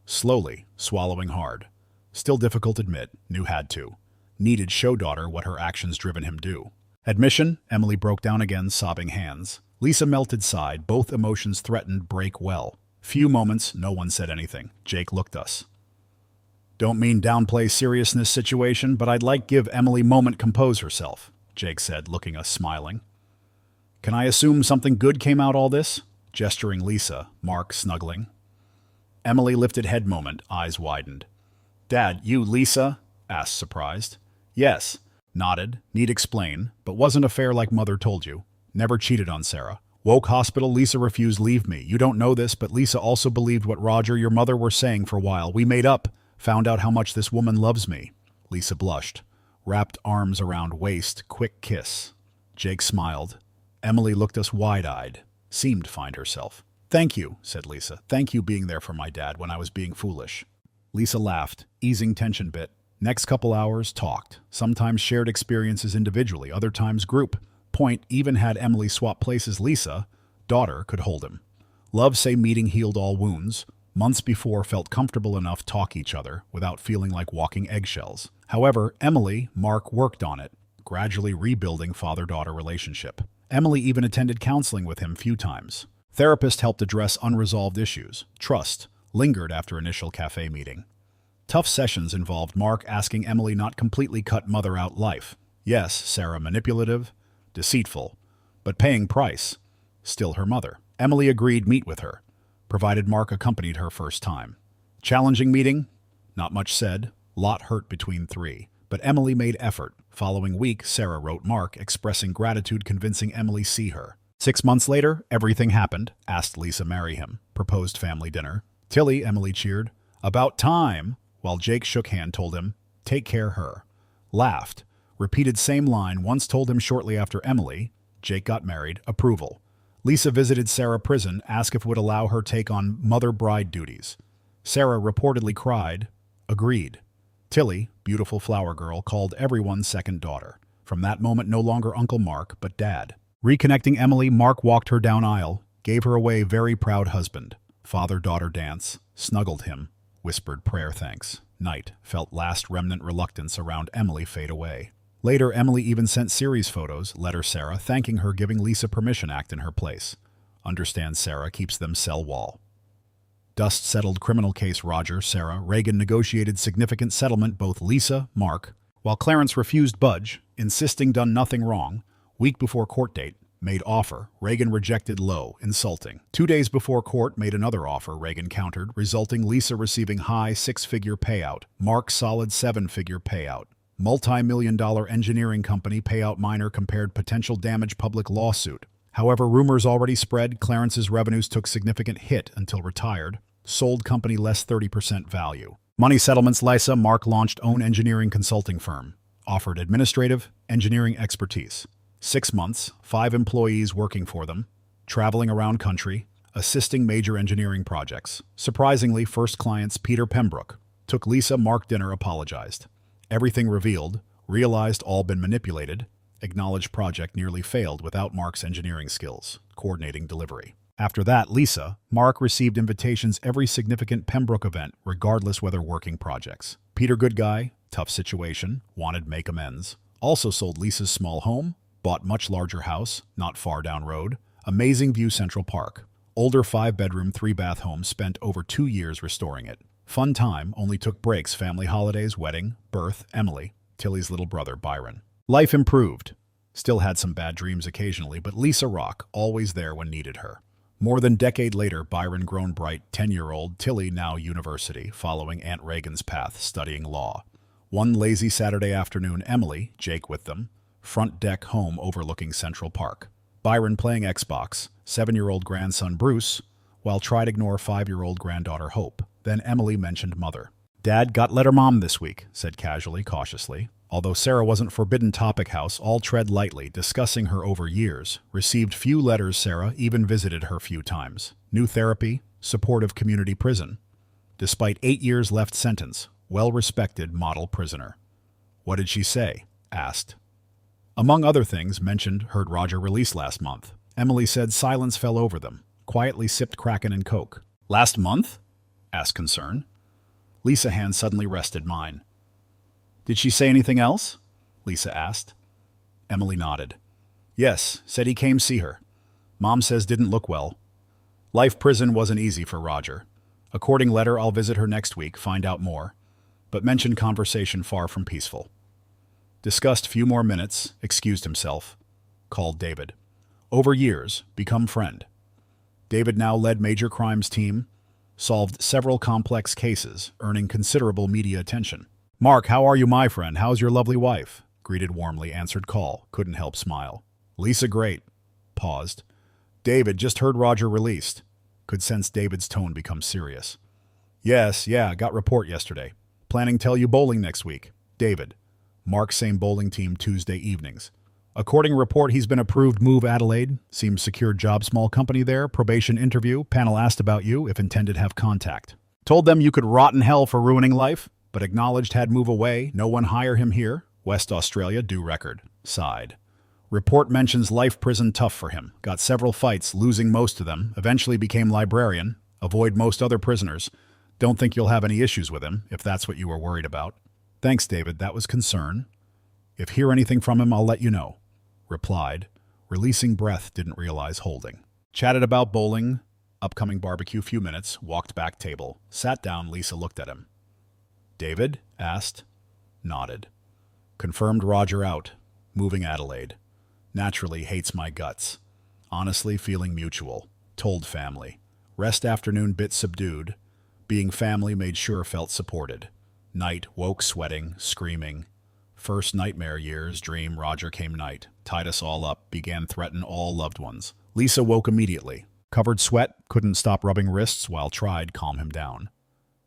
Slowly, swallowing hard. Still difficult admit, knew had to. Needed show daughter what her actions driven him do. Admission, Emily broke down again, sobbing hands. Lisa melted side, both emotions threatened break well. Few moments, no one said anything. Jake looked us. Don't mean downplay seriousness situation, but I'd like give Emily moment compose herself, Jake said, looking us smiling. Can I assume something good came out all this? Gesturing Lisa, Mark snuggling. Emily lifted head moment, eyes widened. Dad, you Lisa? Asked surprised. Yes. Nodded. Need explain, but wasn't affair like mother told you. Never cheated on Sarah. Woke hospital, Lisa refused leave me. You don't know this, but Lisa also believed what Roger, your mother, were saying for a while. We made up. Found out how much this woman loves me. Lisa blushed. Wrapped arms around waist, quick kiss. Jake smiled. Emily looked us wide-eyed. Seemed to find herself. Thank you, said Lisa. Thank you being there for my dad when I was being foolish. Lisa laughed, easing tension bit. Next couple hours, talked. Sometimes shared experiences individually, other times group. Point even had Emily swap places. Lisa, daughter, could hold him. Love say meeting healed all wounds. Months before felt comfortable enough talk each other without feeling like walking eggshells. However, Emily, Mark worked on it, gradually rebuilding father-daughter relationship. Emily even attended counseling with him few times. Therapist helped address unresolved issues. Trust lingered after initial cafe meeting. Tough sessions involved Mark asking Emily not completely cut mother out life. Yes, Sarah manipulative, deceitful, but paying price. Still her mother. Emily agreed meet with her, provided Mark accompanied her first time. Challenging meeting? Not much said. Lot hurt between three. But Emily made effort. Following week, Sarah wrote Mark, expressing gratitude, convincing Emily see her. 6 months later, everything happened. Asked Lisa marry him. Proposed family dinner. Tilly, Emily cheered. About time. While Jake shook hand, told him, take care her. Laughed. Repeated same line, once told him shortly after Emily. Jake got married. Approval. Lisa visited Sarah prison, asked if it would allow her take on mother bride duties. Sarah reportedly cried. Agreed. Tilly, beautiful flower girl, called everyone second daughter. From that moment no longer Uncle Mark, but Dad. Reconnecting Emily, Mark walked her down aisle, Gave her away very proud husband. Father-daughter dance. Snuggled him. Whispered prayer thanks. Night. Felt last remnant reluctance around Emily fade away. Later, Emily even sent series photos, letter Sarah, thanking her giving Lisa permission act in her place. Understands Sarah keeps them cell wall. Dust-settled criminal case Roger, Sarah, Reagan negotiated significant settlement both Lisa, Mark, while Clarence refused budge, insisting done nothing wrong. Week before court date, made offer, Reagan rejected low, insulting. 2 days before court made another offer, Reagan countered, resulting Lisa receiving high 6-figure payout, Mark solid 7-figure payout. Multi-million-dollar engineering company payout minor compared potential damage public lawsuit. However, rumors already spread, Clarence's revenues took significant hit until retired. Sold company less 30% value. Money settlements Lisa, Mark launched own engineering consulting firm. Offered administrative, engineering expertise. 6 months, 5 employees working for them. Traveling around country, assisting major engineering projects. Surprisingly, first clients Peter Pembroke. Took Lisa, Mark dinner, apologized. Everything revealed, realized all been manipulated. Acknowledged project nearly failed without Mark's engineering skills. Coordinating delivery. After that, Lisa, Mark received invitations every significant Pembroke event, regardless whether working projects. Peter good guy, tough situation, wanted make amends. Also sold Lisa's small home, bought much larger house, not far down road. Amazing view Central Park. Older 5-bedroom, 3-bath home, spent over 2 years restoring it. Fun time, only took breaks, family holidays, wedding, birth, Emily, Tilly's little brother, Byron. Life improved. Still had some bad dreams occasionally, but Lisa rock, always there when needed her. More than decade later, Byron grown bright, 10-year-old, Tilly now university, following Aunt Reagan's path, studying law. One lazy Saturday afternoon, Emily, Jake with them, front deck home overlooking Central Park. Byron playing Xbox, 7-year-old grandson Bruce, while tried ignore 5-year-old granddaughter Hope. Then Emily mentioned mother. Dad got letter mom this week, said casually, cautiously. Although Sarah wasn't forbidden topic house, all tread lightly, discussing her over years. Received few letters Sarah, even visited her few times. New therapy, supportive community prison. Despite 8 years left sentence, well-respected model prisoner. What did she say? Asked. Among other things, mentioned heard Roger released last month. Emily said silence fell over them. Quietly sipped Kraken and Coke. Last month? Asked concern. Lisa's hand suddenly rested mine. Did she say anything else? Lisa asked. Emily nodded. Yes, said he came see her. Mom says didn't look well. Life prison wasn't easy for Roger. According letter, I'll visit her next week, find out more. But mentioned conversation far from peaceful. Discussed few more minutes, excused himself. Called David. Over years, become friend. David now led major crimes team, solved several complex cases, earning considerable media attention. Mark, how are you, my friend? How's your lovely wife? Greeted warmly, answered call. Couldn't help smile. Lisa, great. Paused. David, just heard Roger released. Could sense David's tone become serious. Yes, yeah, got report yesterday. Planning tell you bowling next week. David. Mark, same bowling team Tuesday evenings. According report, he's been approved move Adelaide. Seems secured job small company there. Probation interview. Panel asked about you, if intended have contact. Told them you could rot in hell for ruining life. But acknowledged had move away, no one hire him here. West Australia, due record. Sighed. Report mentions life prison tough for him. Got several fights, losing most of them. Eventually became librarian. Avoid most other prisoners. Don't think you'll have any issues with him, if that's what you were worried about. Thanks, David, that was concern. If hear anything from him, I'll let you know. Replied. Releasing breath, didn't realize holding. Chatted about bowling, upcoming barbecue few minutes, walked back table. Sat down, Lisa looked at him. David? Asked. Nodded. Confirmed Roger out. Moving Adelaide. Naturally hates my guts. Honestly feeling mutual. Told family. Rest afternoon bit subdued. Being family made sure felt supported. Night woke sweating, screaming. First nightmare years, dream Roger came night. Tied us all up, began threaten all loved ones. Lisa woke immediately. Covered sweat, couldn't stop rubbing wrists while tried calm him down.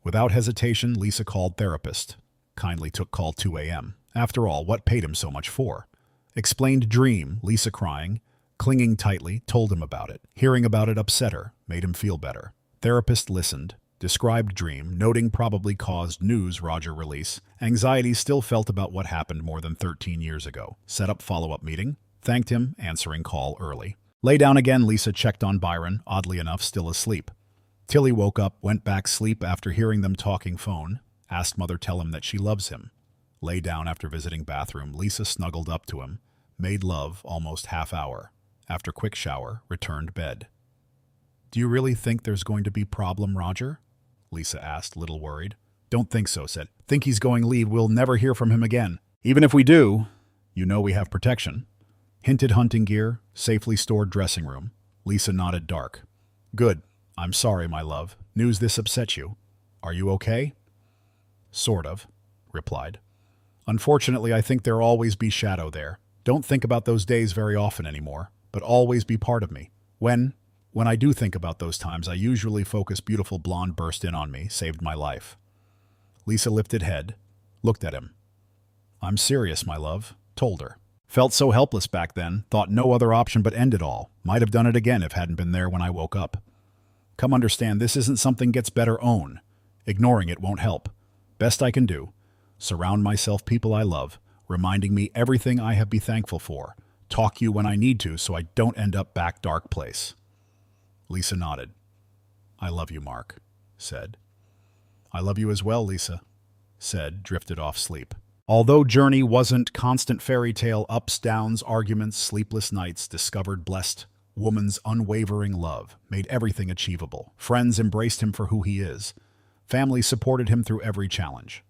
Without hesitation, Lisa called therapist. Kindly took call 2 a.m. After all, what paid him so much for? Explained dream, Lisa crying, clinging tightly, told him about it. Hearing about it upset her, made him feel better. Therapist listened, described dream, noting probably caused news Roger release. Anxiety still felt about what happened more than 13 years ago. Set up follow-up meeting, thanked him, answering call early. Lay down again, Lisa checked on Byron, oddly enough, still asleep. Tilly woke up, went back sleep after hearing them talking phone, asked Mother tell him that she loves him. Lay down after visiting bathroom, Lisa snuggled up to him, made love almost half hour. After quick shower, returned bed. Do you really think there's going to be problem, Roger? Lisa asked, little worried. Don't think so, said. Think he's going leave, we'll never hear from him again. Even if we do, you know we have protection. Hinted hunting gear, safely stored dressing room. Lisa nodded dark. Good. I'm sorry, my love. News this upset you. Are you okay? Sort of, replied. Unfortunately, I think there'll always be shadow there. Don't think about those days very often anymore, but always be part of me. When I do think about those times, I usually focus beautiful blonde burst in on me, saved my life. Lisa lifted head, looked at him. I'm serious, my love, told her. Felt so helpless back then, thought no other option but end it all. Might have done it again if hadn't been there when I woke up. Come understand, this isn't something gets better own. Ignoring it won't help. Best I can do. Surround myself people I love, reminding me everything I have be thankful for. Talk you when I need to so I don't end up back dark place. Lisa nodded. I love you, Mark, said. I love you as well, Lisa, said, drifted off sleep. Although journey wasn't constant fairy tale ups, downs, arguments, sleepless nights, discovered blessed woman's unwavering love, made everything achievable. Friends embraced him for who he is. Family supported him through every challenge.